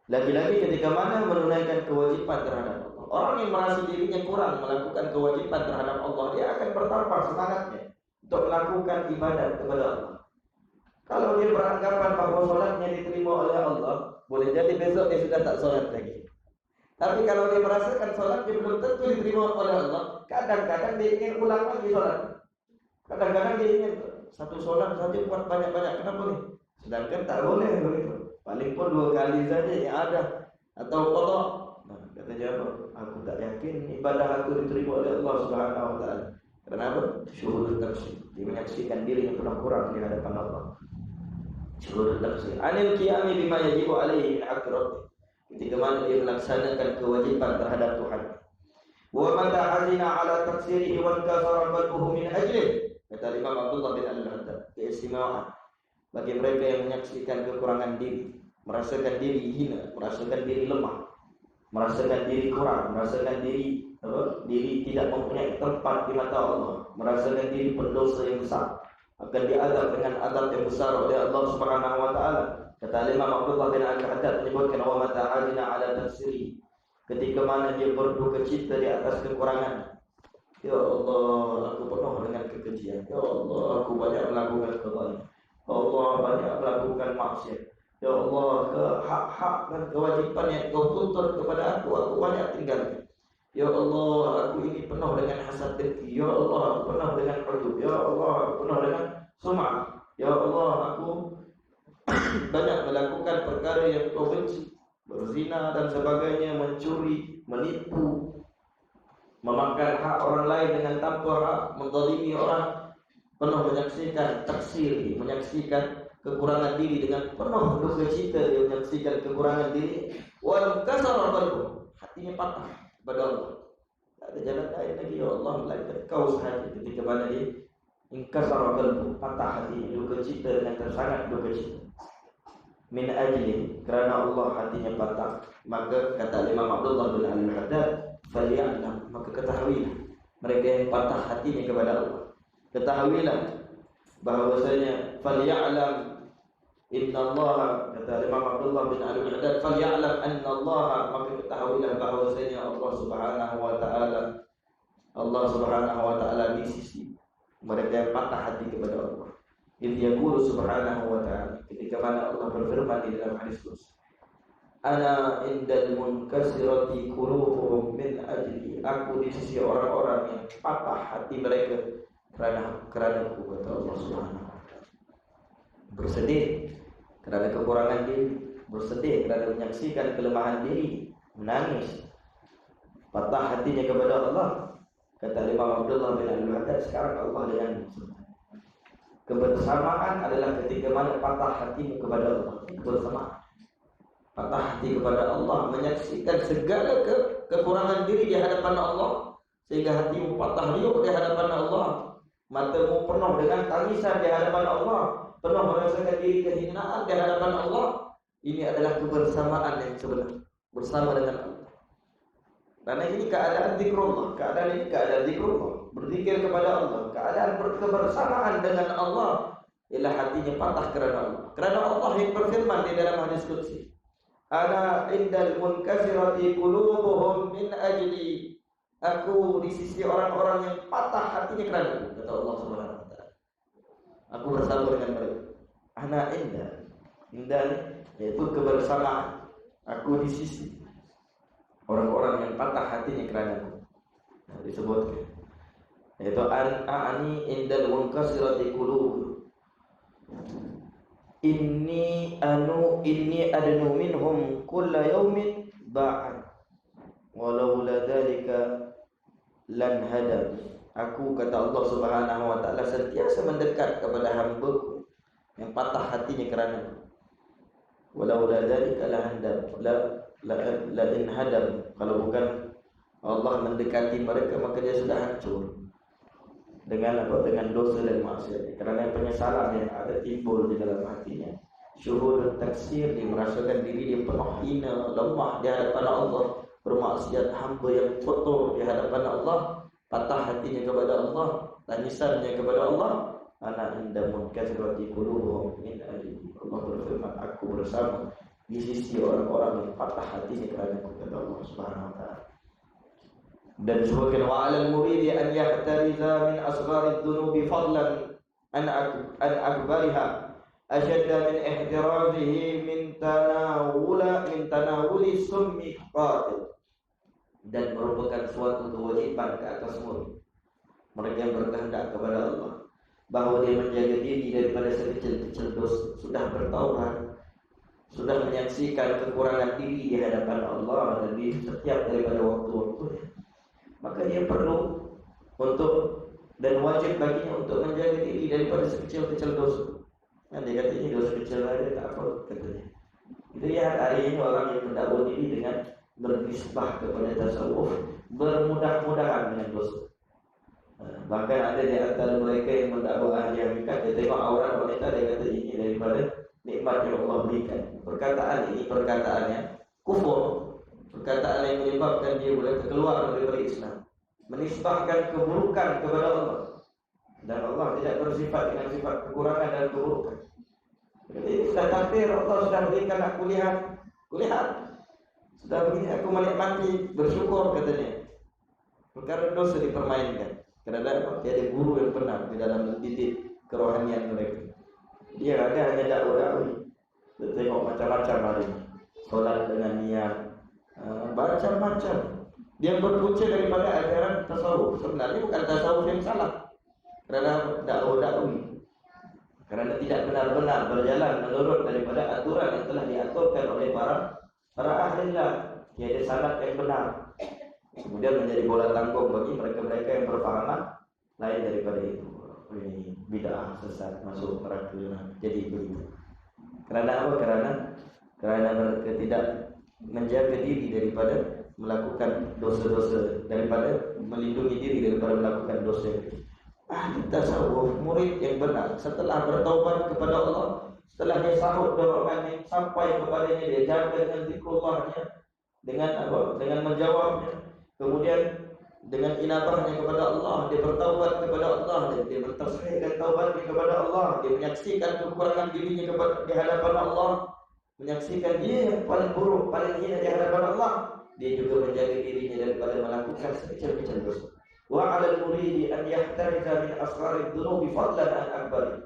Lagi-lagi ketika mana menunaikan kewajiban terhadap Allah. Orang yang merasa dirinya kurang melakukan kewajiban terhadap Allah, dia akan bertambah semangatnya untuk melakukan ibadat kepada Allah. Kalau dia beranggapan bahwa sholatnya diterima oleh Allah, boleh jadi besok dia sudah tak sholat lagi. Tapi kalau dia merasakan sholatnya belum tentu diterima oleh Allah, kadang-kadang dia ingin ulang lagi sholat. Kadang-kadang dia ingin satu sholat saja buat banyak-banyak. Kenapa nih? Sedangkan tak boleh begitu. Paling pun 2 kali saja yang ada. Atau qada. Nah, kata jawab, aku tak yakin ibadah aku diterima oleh Allah Subhanahu wa taala. Kenapa? Syuhud taksir. Dia menyaksikan diri yang pernah kurang di hadapan Allah. Syuhud taksir. Anil qiyami bima yajibu alaihi min haqqi rabbih. Ketika mana dia melaksanakan kewajiban terhadap Tuhan. Wa mata hazina ala taksirihi wa kasara qalbuhu min ajlihi. Kata Imam Abdullah bin Al-Haddad, keistimewaan bagi mereka yang menyaksikan kekurangan diri, merasakan diri hina, merasakan diri lemah, merasakan diri kurang, merasakan diri tidak mempunyai tempat di mata Allah, merasakan diri pendosa yang besar, akan diazab dengan azab yang besar oleh Allah Subhanahu wa taala. Kata Imam Abdullah bin Al-Haddad menyebutkan wa mata ajna ala tafsiri, ketika mana dia berduka cita di atas kekurangan. Ya Allah, aku penuh dengan kekejian. Ya Allah, aku banyak melakukan kezaliman. Ya Allah, banyak melakukan maksiat. Ya Allah, hak-hak dan kewajiban yang kau tuntut kepada aku banyak tinggalkan. Ya Allah, aku ini penuh dengan hasad dengki. Ya Allah, aku penuh dengan ujub. Ya Allah, aku penuh dengan sum'ah. Ya Allah, aku banyak melakukan perkara yang kau benci, berzina dan sebagainya, mencuri, menipu, memakan hak orang lain dengan tanpa hak, menzalimi orang, penuh menyaksikan taksir, menyaksikan kekurangan diri dengan penuh duka cita, dia menyaksikan kekurangan diri. Wa kasara qalbuhu, hatinya patah kepada Allah. Tak ada jalan lain lagi, ya Allah, melainkan kau sahaja. Ketika mana dia ingkasara qalbuhu, patah hatinya, duka cita dengan tersangat duka cita. Min ajli, kerana Allah hatinya patah, maka kata Imam Abdullah bin Al-Haddad, faliya'lam, maka ketahuilah mereka yang patah hatinya kepada Allah, ketahuilah bahwasanya faliya'lam innallaha, kata Imam Abdullah bin Al-Haddad, faliya'lam annallaha, maka ketahuilah bahwasanya Allah Subhanahu wa taala di sisi mereka yang patah hati kepada Allah. Idh yaqulu subhanahu wa ta'ala, ketika mana Allah berfirman di dalam hadis qudsi, ana indal munkasirati qulubuhum min ajli, aku di sisi orang-orang yang patah hati mereka kerana aku, kata Allah Subhanahu wa taala. Bersedih kerana kekurangan diri, bersedih kerana menyaksikan kelemahan diri, menangis, patah hatinya kepada Allah. Kata Imam Abdullah bin Al-Haddad, sekarang Allah dengan kebersamaan adalah ketika mana patah hatimu kepada Allah. Kebersamaan, patah hati kepada Allah, menyaksikan segala kekurangan diri di hadapan Allah, sehingga hatimu patah riuk di hadapan Allah, matamu penuh dengan tangisan di hadapan Allah, penuh merasakan diri kehinaan di hadapan Allah. Ini adalah kebersamaan yang sebenar, bersama dengan Allah. Karena ini keadaan zikrullah, keadaan ini keadaan zikrullah, berzikir kepada Allah, keadaan berkebersamaan dengan Allah, ialah hatinya patah kerana Allah. Kerana Allah yang berfirman di dalam hadis qudsi, ana indal munkasirati qulubuhum min ajli. Aku di sisi orang-orang yang patah hatinya kerana aku, kata Allah Subhanahu wa taala. Aku bersama dengan mereka. Ana indah yaitu kebersamaan. Aku di sisi orang-orang yang patah hatinya kerana aku. Nah, disebutkan yaitu ani indal munkasirati qulub. Inni adnu minhum kulla yaumin ba'an walau la dzalika lan hadam. Aku, kata Allah Subhanahu wa taala, sentiasa mendekat kepada hamba-Ku yang patah hatinya kerana walau la dzalika la hadam la in hadam. Kalau bukan Allah mendekati mereka, maka dia sudah hancur. Dengan apa? Dengan dosa dan maksiat. Kerana penyesalan yang ada timbul di dalam hatinya, syuhud dan taksir, dia merasakan diri dia penuh hina, lemah di hadapan Allah, bermaksiat, hamba yang kotor di hadapan Allah, patah hatinya kepada Allah, tangisannya kepada Allah. Ana inda munkasirati qulubuhum min ajli. Allah berfirman, aku bersama di sisi orang-orang yang patah hatinya kerana aku, kata Allah Subhanahu wa taala. Dan disebutkan wa 'alal muridi an yahtariza min asgharid dhunubi fadlan an akbariha ashadda min ihtirazihi min tanawuli summi qatil. Dan merupakan suatu kewajiban ke atas murid, mereka yang berkehendak kepada Allah, bahawa dia menjaga diri daripada sekecil-kecil dosa, sudah bertaubat, sudah menyaksikan kekurangan diri di hadapan Allah dan di setiap daripada waktu-waktunya, maka dia perlu untuk dan wajib baginya untuk menjaga diri daripada sekecil-kecil dosa. Dia kata ini dosa kecil saja, tak apa, katanya. Itu ya, hari ini orang yang mendakwa diri dengan bernisbah kepada tasawuf, bermudah-mudahan dengan dosa. Bahkan ada di antara mereka yang mendakwa ahli hakikat, dia tengok aurat wanita, dia kata ini daripada nikmat yang Allah berikan. Perkataan ini perkataannya kufur, perkataan yang menyebabkan dia boleh keluar daripada Islam, menisbahkan keburukan kepada Allah, dan Allah tidak bersifat dengan sifat kekurangan dan keburukan. Jadi sudah takdir, Allah sudah berikan aku lihat, sudah begini aku menikmati, bersyukur, katanya. Perkara dosa dipermainkan. Kerana dia ada guru yang benar di dalam mendidik kerohanian mereka. Dia ada hanya dakwah-dakwah. Dia tengok macam-macam hari ini, solat dengan niat, macam-macam. Dia berpunca daripada ajaran tasawuf. Sebenarnya bukan tasawuf yang salah, kerana dakwah-dakwah, kerana tidak benar-benar berjalan menurut daripada aturan yang telah diaturkan oleh para ahlilah. Tiada sanad yang benar, kemudian menjadi bola tanggung bagi mereka-mereka yang berfahaman lain daripada itu. Ini bid'ah, sesat, masuk neraka. Jadi begitu. Kerana apa? Kerana mereka tidak menjaga diri daripada melakukan dosa-dosa, daripada melindungi diri daripada melakukan dosa. Ahli tasawuf, murid yang benar, setelah bertaubat kepada Allah, setelah dia sahut dorongan yang sampai kepadanya, dia jaga dengan zikrullahnya, dengan apa? Dengan menjawabnya. Kemudian dengan inabahnya kepada Allah, dia bertaubat kepada Allah, dan dia bertasbihkan taubatnya kepada Allah, dia menyaksikan kekurangan dirinya di hadapan Allah, menyaksikan dia yang paling buruk, paling hina di hadapan Allah. Dia juga menjaga dirinya daripada melakukan sekecil-kecil dosa. Wa 'alal muridi an yahtariza min asgharid dhunubi fadlan an akbari.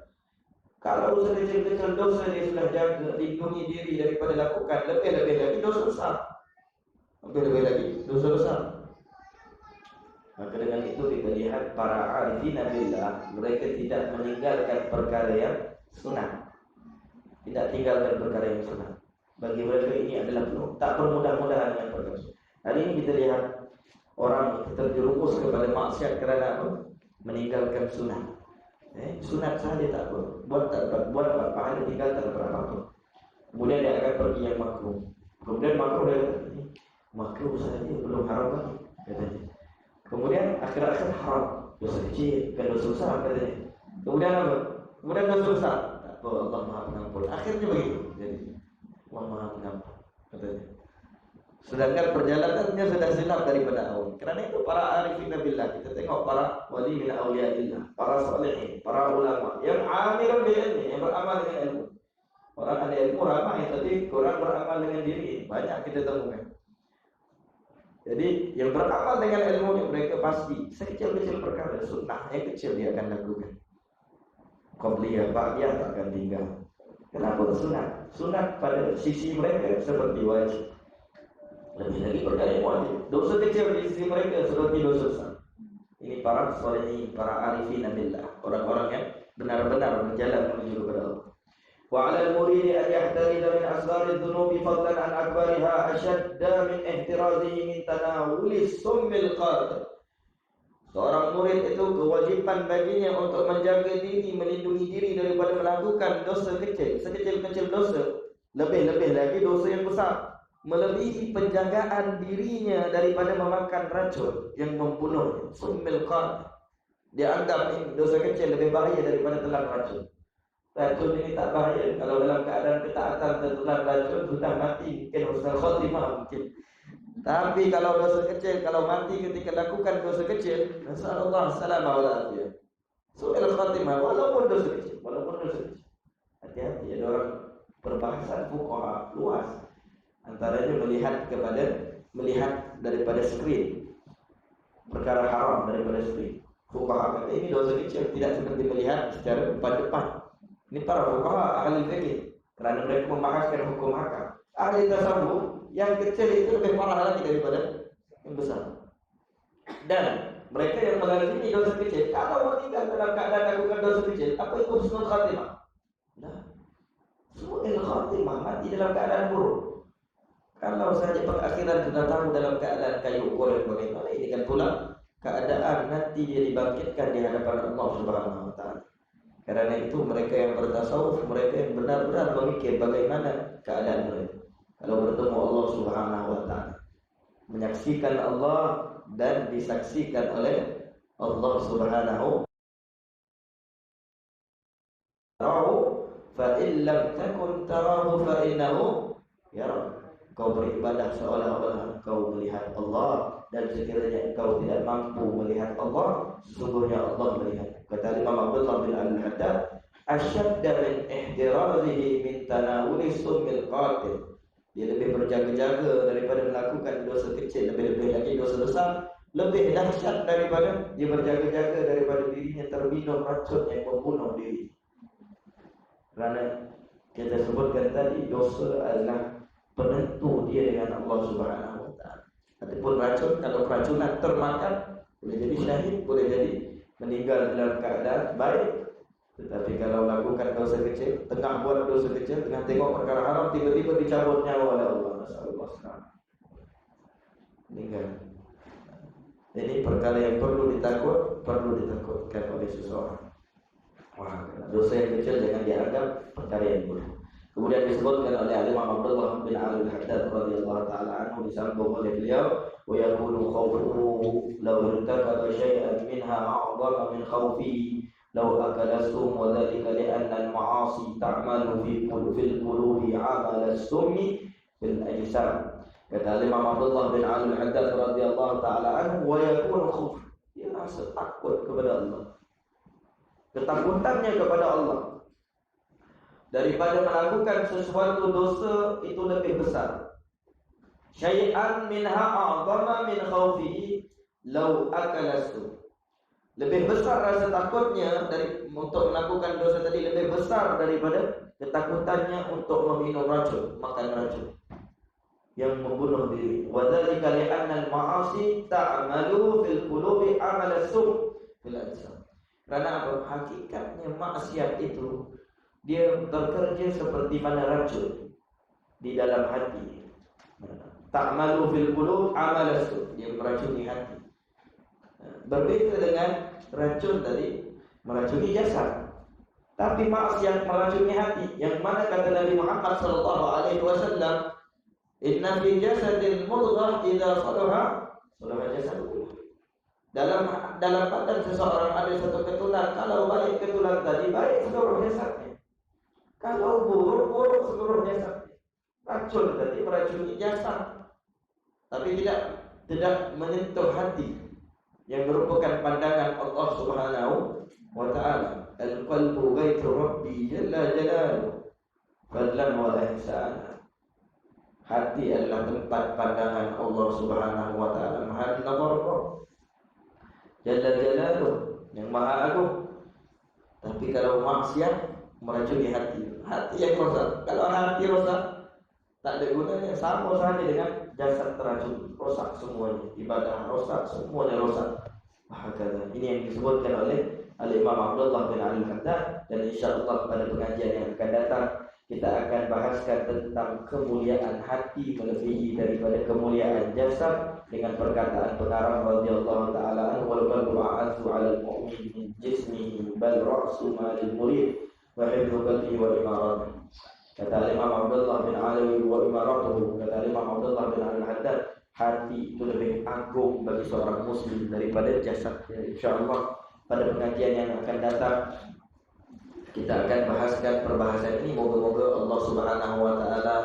Kalau sekecil-kecil dosa dia sudah jaga, lindungi diri daripada lakukan, lebih-lebih lagi dosa besar. Lebih-lebih lagi dosa besar. Maka dengan itu kita lihat para arifin billah, mereka tidak meninggalkan perkara yang sunat. Tidak tinggalkan perkara yang sunat. Bagi mereka ini adalah tak bermudah-mudahan dengan perkara. Hari ini kita lihat orang terjerumus kepada maksiat kerana apa? Meninggalkan sunat. Sunat saja tak apa. Buat pahala tinggalkan berapa. Kemudian dia akan pergi yang makruh. Kemudian makruh dia kata, makruh saja belum haram lagi, katanya. Kemudian akhir-akhir haram, dosa kecil, bukan dosa besar, katanya. Kemudian apa? Kemudian dosa besar. Tak apa, Allah Maha Pengampun. Akhirnya begitu. Jadi Allah Maha Pengampun, katanya. Sedangkan perjalanannya sudah silap daripada awal. Kerana itu para arifin billah, kita tengok para wali min awliyaillah, para salihin, para ulama yang amilun bil ilmi, yang beramal dengan ilmu. Orang ada ilmu ramai, tapi kurang beramal dengan diri. Banyak kita temukan. Jadi yang beramal dengan ilmu mereka pasti sekecil-kecil perkara sunnah yang kecil dia akan lakukan. Qabliyah, ba'diyah tak akan tinggal. Kenapa sunat? Sunat pada sisi mereka seperti wajib. Lebih lagi perkara yang wajib. Dosa kecil di sisi mereka seperti dosa besar. Ini para salihin, para arifin billah, orang-orang yang benar-benar berjalan menuju kepada Allah. وعلى المريد أن يحترز من أصغر الذنوب فضلا عن أكبرها أشد من احترازه من تناول السم القاتل. Seorang murid itu kewajiban baginya untuk menjaga diri, melindungi diri daripada melakukan dosa kecil, sekecil-kecil dosa, lebih-lebih lagi dosa yang besar, melebihi penjagaan dirinya daripada memakan racun yang membunuhnya. Summil qatil. Dia anggap ini dosa kecil lebih bahaya daripada telan racun. Racun ini tak bahaya kalau dalam keadaan ketaatan tertular racun sudah mati, mungkin husnul khotimah mungkin. Tapi kalau dosa kecil, kalau mati ketika lakukan dosa kecil, nasallallahu salamah wal afiyah. Su'il khotimah walaupun dosa kecil, Hati-hati, ada orang perbahasan fuqaha luas. Antaranya melihat daripada skrin. Perkara haram daripada skrin. Fuqaha kata ini dosa kecil, tidak seperti melihat secara depan-depan. Ini para fuqaha ahli fikih, kerana mereka membahaskan hukum hakam. Ahli tasawuf yang kecil itu lebih parah lagi daripada yang besar. Dan mereka yang melazimi dosa kecil, kalau meninggal dalam keadaan lakukan dosa kecil, apa itu husnul khatimah? Nah, su'il khatimah, mati dalam keadaan buruk. Kalau saja pengakhiran sudah tahu dalam keadaan kayu goreng bagaimana, ini kan pula keadaan nanti dia dibangkitkan di hadapan Allah Subhanahu wa taala. Karena itu mereka yang bertasawuf, mereka yang benar-benar memikir bagaimana keadaan mereka kalau bertemu Allah Subhanahu wa taala, menyaksikan Allah dan disaksikan oleh Allah Subhanahu tarahu fa in lam takun tarahu fa innahu yara. Kau beribadah seolah-olah kau melihat Allah, dan sekiranya engkau tidak mampu melihat Allah, sesungguhnya Allah melihat. Kata Imam Abdullah bin Al-Haddad, asyadda min ihtirazihi min tanawuli summil qatil. Dia lebih berjaga-jaga daripada melakukan dosa kecil, lebih-lebih lagi dosa besar, lebih dahsyat daripada dia berjaga-jaga daripada dirinya terminum racun yang membunuh diri. Kerana kita sebutkan tadi, dosa adalah penentu dia dengan Allah Subhanahu wa taala. Adapun racun, kalau keracunan termakan, boleh jadi syahid, boleh jadi meninggal dalam keadaan baik. Tetapi kalau lakukan dosa kecil, tengah buat dosa kecil, tengah tengok perkara haram, tiba-tiba dicabut nyawa oleh Allah. Nasallallahu meninggal. Jadi perkara yang perlu ditakutkan oleh seseorang. Wah, dosa yang kecil jangan dianggap perkara yang mudah. Kemudian disebutkan oleh Imam Abdullah bin Al-Haddad radhiyallahu taala anhu, disambung oleh beliau, wa yakunu khawfuhu law irtakaba syai'an minha a'dhama min khawfi law akala sum, wa dhalika li anna al-ma'asi ta'malu fi qulubi 'amal as-summi bil ajsam. Kata Imam Abdullah bin Al-Haddad radhiyallahu taala anhu, wa yakunu khawf, dia rasa takut kepada Allah. Ketakutannya kepada Allah daripada melakukan sesuatu dosa itu lebih besar. Syai'an minha a'dhama min khawfihi law akala sum. Lebih besar rasa takutnya untuk melakukan dosa tadi, lebih besar daripada ketakutannya untuk meminum racun, makan racun. yang membunuh diri. Wa dzalika li'anna al-ma'asi ta'malu fil qulubi 'amal as-su' fil ajsam. Karena apa? Hakikatnya maksiat itu dia bekerja seperti mana racun di dalam hati. Ta'malu fil qulub 'amal as-su', dia meracuni hati. Berbeda dengan racun tadi meracuni jasad. Tapi maksiat meracuni hati, yang mana kata Nabi Muhammad sallallahu alaihi wasallam, "Inna fi jasadil mudghah idza salaha salaha jasadul." Dalam badan seseorang ada satu ketulan, kalau baik ketulan tadi, baik seluruh jasadnya. Kalau buruk, buruk seluruh jasadnya. Racun tadi meracuni jasad, tapi tidak menyentuh hati, yang merupakan pandangan Allah Subhanahu wa ta'ala. Al-qalbu baitu Rabbi jalla jalaluhu fadlan wa ihsana. Hati adalah tempat pandangan Allah Subhanahu wa ta'ala, Maha Nazar jalla jalaluhu, yang maha agung. Tapi kalau maksiat meracuni hati, hati yang rosak. Kalau hati rosak, tak ada gunanya, sama saja dengan jasad teracun, rosak semuanya, ibadah rosak, semuanya rosak. Bahkan ini yang disebutkan oleh Al-Imam Abdullah bin Al-Haddad, dan insyaallah pada pengajian yang akan datang kita akan bahaskan tentang kemuliaan hati melebihi daripada kemuliaan jasad dengan perkataan pengarang radhiyallahu taala anhu, wal qalbu a'azzu 'alal mu'min min jismihi bal ra'su ma'al murid wa hifdzu qalbihi wa imaratuhu. Kata Imam Abdullah bin Alawi wa imaratuhu, kata Imam Abdullah bin Al-Haddad, hati itu lebih agung bagi seorang muslim daripada jasad. Insyaallah pada pengajian yang akan datang kita akan bahaskan perbahasan ini. Moga-moga Allah Subhanahu wa taala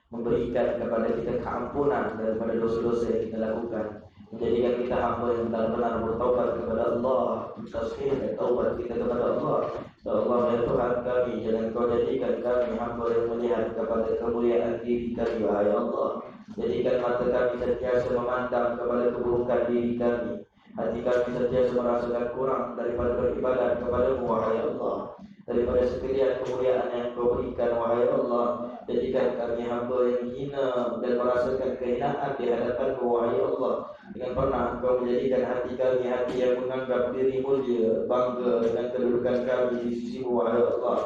memberikan kepada kita keampunan daripada dosa-dosa yang kita lakukan, menjadikan kita hamba yang benar-benar bertaubat kepada Allah, tasbih dan taubat kita kepada Allah. Ya Allah, ya Tuhan kami, jangan Kau jadikan kami hamba yang melihat kepada kemuliaan diri kami, wahai Allah. Jadikan mata kami sentiasa memandang kepada keburukan diri kami, hati kami sentiasa merasakan kurang daripada beribadah kepada-Mu, wahai Allah. Daripada sekalian kemuliaan yang Kau berikan, wahai Allah, jadikan kami hamba yang hina dan merasakan kehinaan di hadapan-Mu, wahai Allah. Dengan pernah Kau menjadikan hati kami hati yang menganggap diri mulia, bangga dengan kedudukan kami di sisi-Mu, wahai Allah.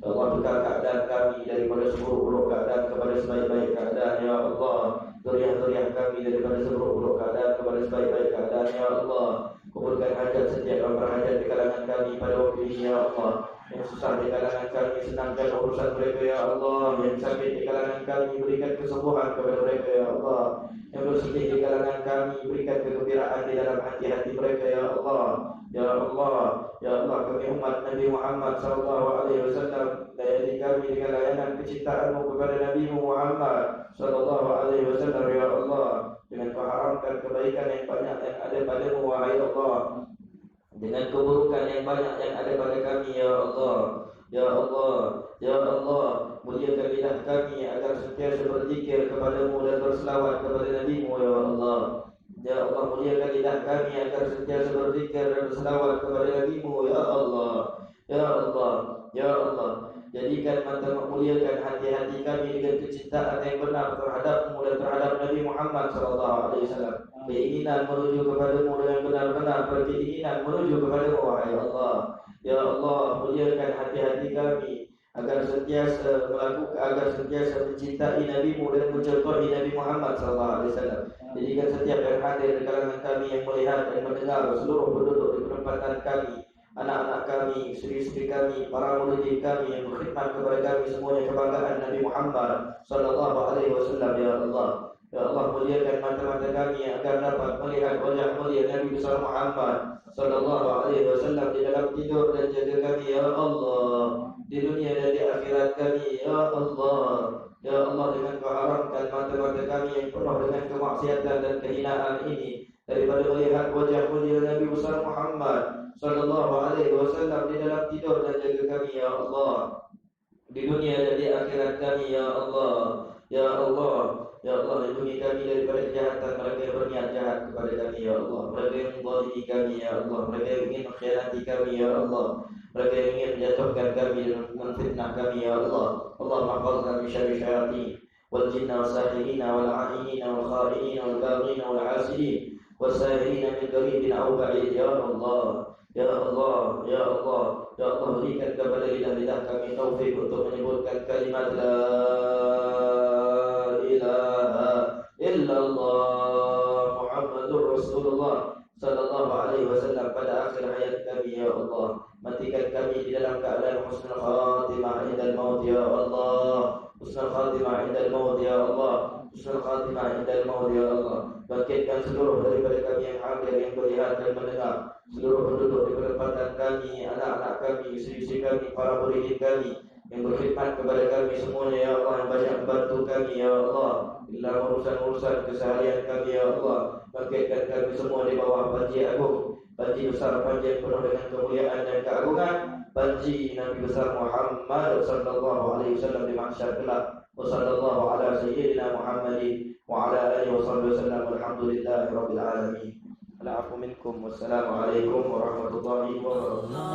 Ya Allah, bekal keadaan kami daripada seburuk-buruk keadaan kepada sebaik-baik keadaan, ya Allah. Zuriat-zuriat kami daripada seburuk-buruk keadaan kepada sebaik-baik keadaan, ya Allah. Kubulkan hajat setiap yang berhajat di kalangan kami pada waktu ini, ya Allah. Yang susah di kalangan kami, senangkan urusan mereka, ya Allah. Yang sakit di kalangan kami, berikan kesembuhan kepada mereka, ya Allah. Yang bersedih di kalangan kami, berikan kegembiraan di dalam hati-hati mereka, ya Allah. Ya Allah, ya Allah, kami umat Nabi Muhammad sallallahu alaihi wasallam, layani kami dengan layanan kecintaan-Mu kepada Nabi Muhammad sallallahu alaihi wasallam, ya Allah. Dengan Kau haramkan kebaikan yang banyak yang ada pada-Mu, wahai Allah, dengan keburukan yang banyak yang ada pada kami, ya Allah. Ya Allah, ya Allah, muliakan lidah kami agar sentiasa berzikir kepada-Mu dan berselawat kepada Nabi-Mu, ya Allah. Ya Allah, muliakan lidah kami agar sentiasa berzikir dan berselawat kepada Nabi-Mu, ya Allah. Ya Allah, ya Allah, jadikan mata memuliakan hati-hati kami dengan kecintaan yang benar terhadap-Mu dan terhadap Nabi Muhammad sallallahu alaihi wasallam. Keinginan menuju kepadamu dengan benar-benar berkeinginan menuju kepadamu, wahai Allah. Ya Allah, muliakan hati-hati kami agar sentiasa mencintai Nabi-Mu dan mencontohi Nabi Muhammad sallallahu alaihi wasallam. Jadikan setiap yang hadir di kalangan kami yang melihat dan mendengar, seluruh penduduk di perempatan kami, anak-anak kami, istri-istri kami, para murid kami yang berkhidmat kepada kami, semuanya kebanggaan Nabi Muhammad sallallahu alaihi wasallam, ya Allah. Ya Allah, muliakan mata-mata kami agar dapat melihat wajah mulia Nabi besar Muhammad sallallahu alaihi wasallam di dalam tidur dan jaga kami, ya Allah, di dunia dan di akhirat kami, ya Allah. Ya Allah, dengan Kau haramkan mata-mata kami yang penuh dengan kemaksiatan dan kehinaan ini daripada melihat wajah mulia Nabi besar Muhammad sallallahu alaihi wasallam di dalam tidur dan jaga kami, ya Allah, di dunia dan di akhirat kami, ya Allah. Ya Allah, ya Allah, lindungi kami daripada kejahatan mereka yang berniat jahat kepada kami, ya Allah. Mereka yang menzalimi kami, ya Allah. Mereka yang ingin mengkhianati kami, ya Allah. Mereka yang ingin menjatuhkan kami dan memfitnah kami, ya Allah. Allah mahfazna min syarri syayatin والجن والساحرين والعائنين والخائنين والباغين والعاسدين والساهرين من قريب أو بعيد. Ya Allah, Ya Allah, Ya Allah, Ya Allah, berikan kepada lidah-lidah kami taufik untuk menyebutkan kalimat La ilaha illallah Muhammadur Rasulullah sallallahu alaihi wasallam pada akhir hayat kami. Ya Allah, matikan kami di dalam keadaan husnul khatimah indal maut. Ya Allah, husnul khatimah indal maut. Ya Allah, husnul khatimah indal maut. Ya Allah, bangkitkan seluruh daripada kami yang hadir, yang melihat dan mendengar, seluruh penduduk di perempatan kami, anak-anak kami, isteri-isteri kami, para murid kami yang berkhidmat kepada kami semuanya. Ya Allah, yang banyak membantu kami. Ya Allah, dalam urusan-urusan keseharian kami. Ya Allah, bangkitkan kami semua di bawah banji agung, banji besar, banji yang penuh dengan kemuliaan dan keagungan, banji Nabi besar Muhammad sallallahu alaihi wasallam di mahsyar kelak. Wa sallallahu ala sayyidina Muhammadin wa ala alihi wasallam. Alhamdulillahi rabbil alamin. Alaikum warahmatullahi wabarakatuh.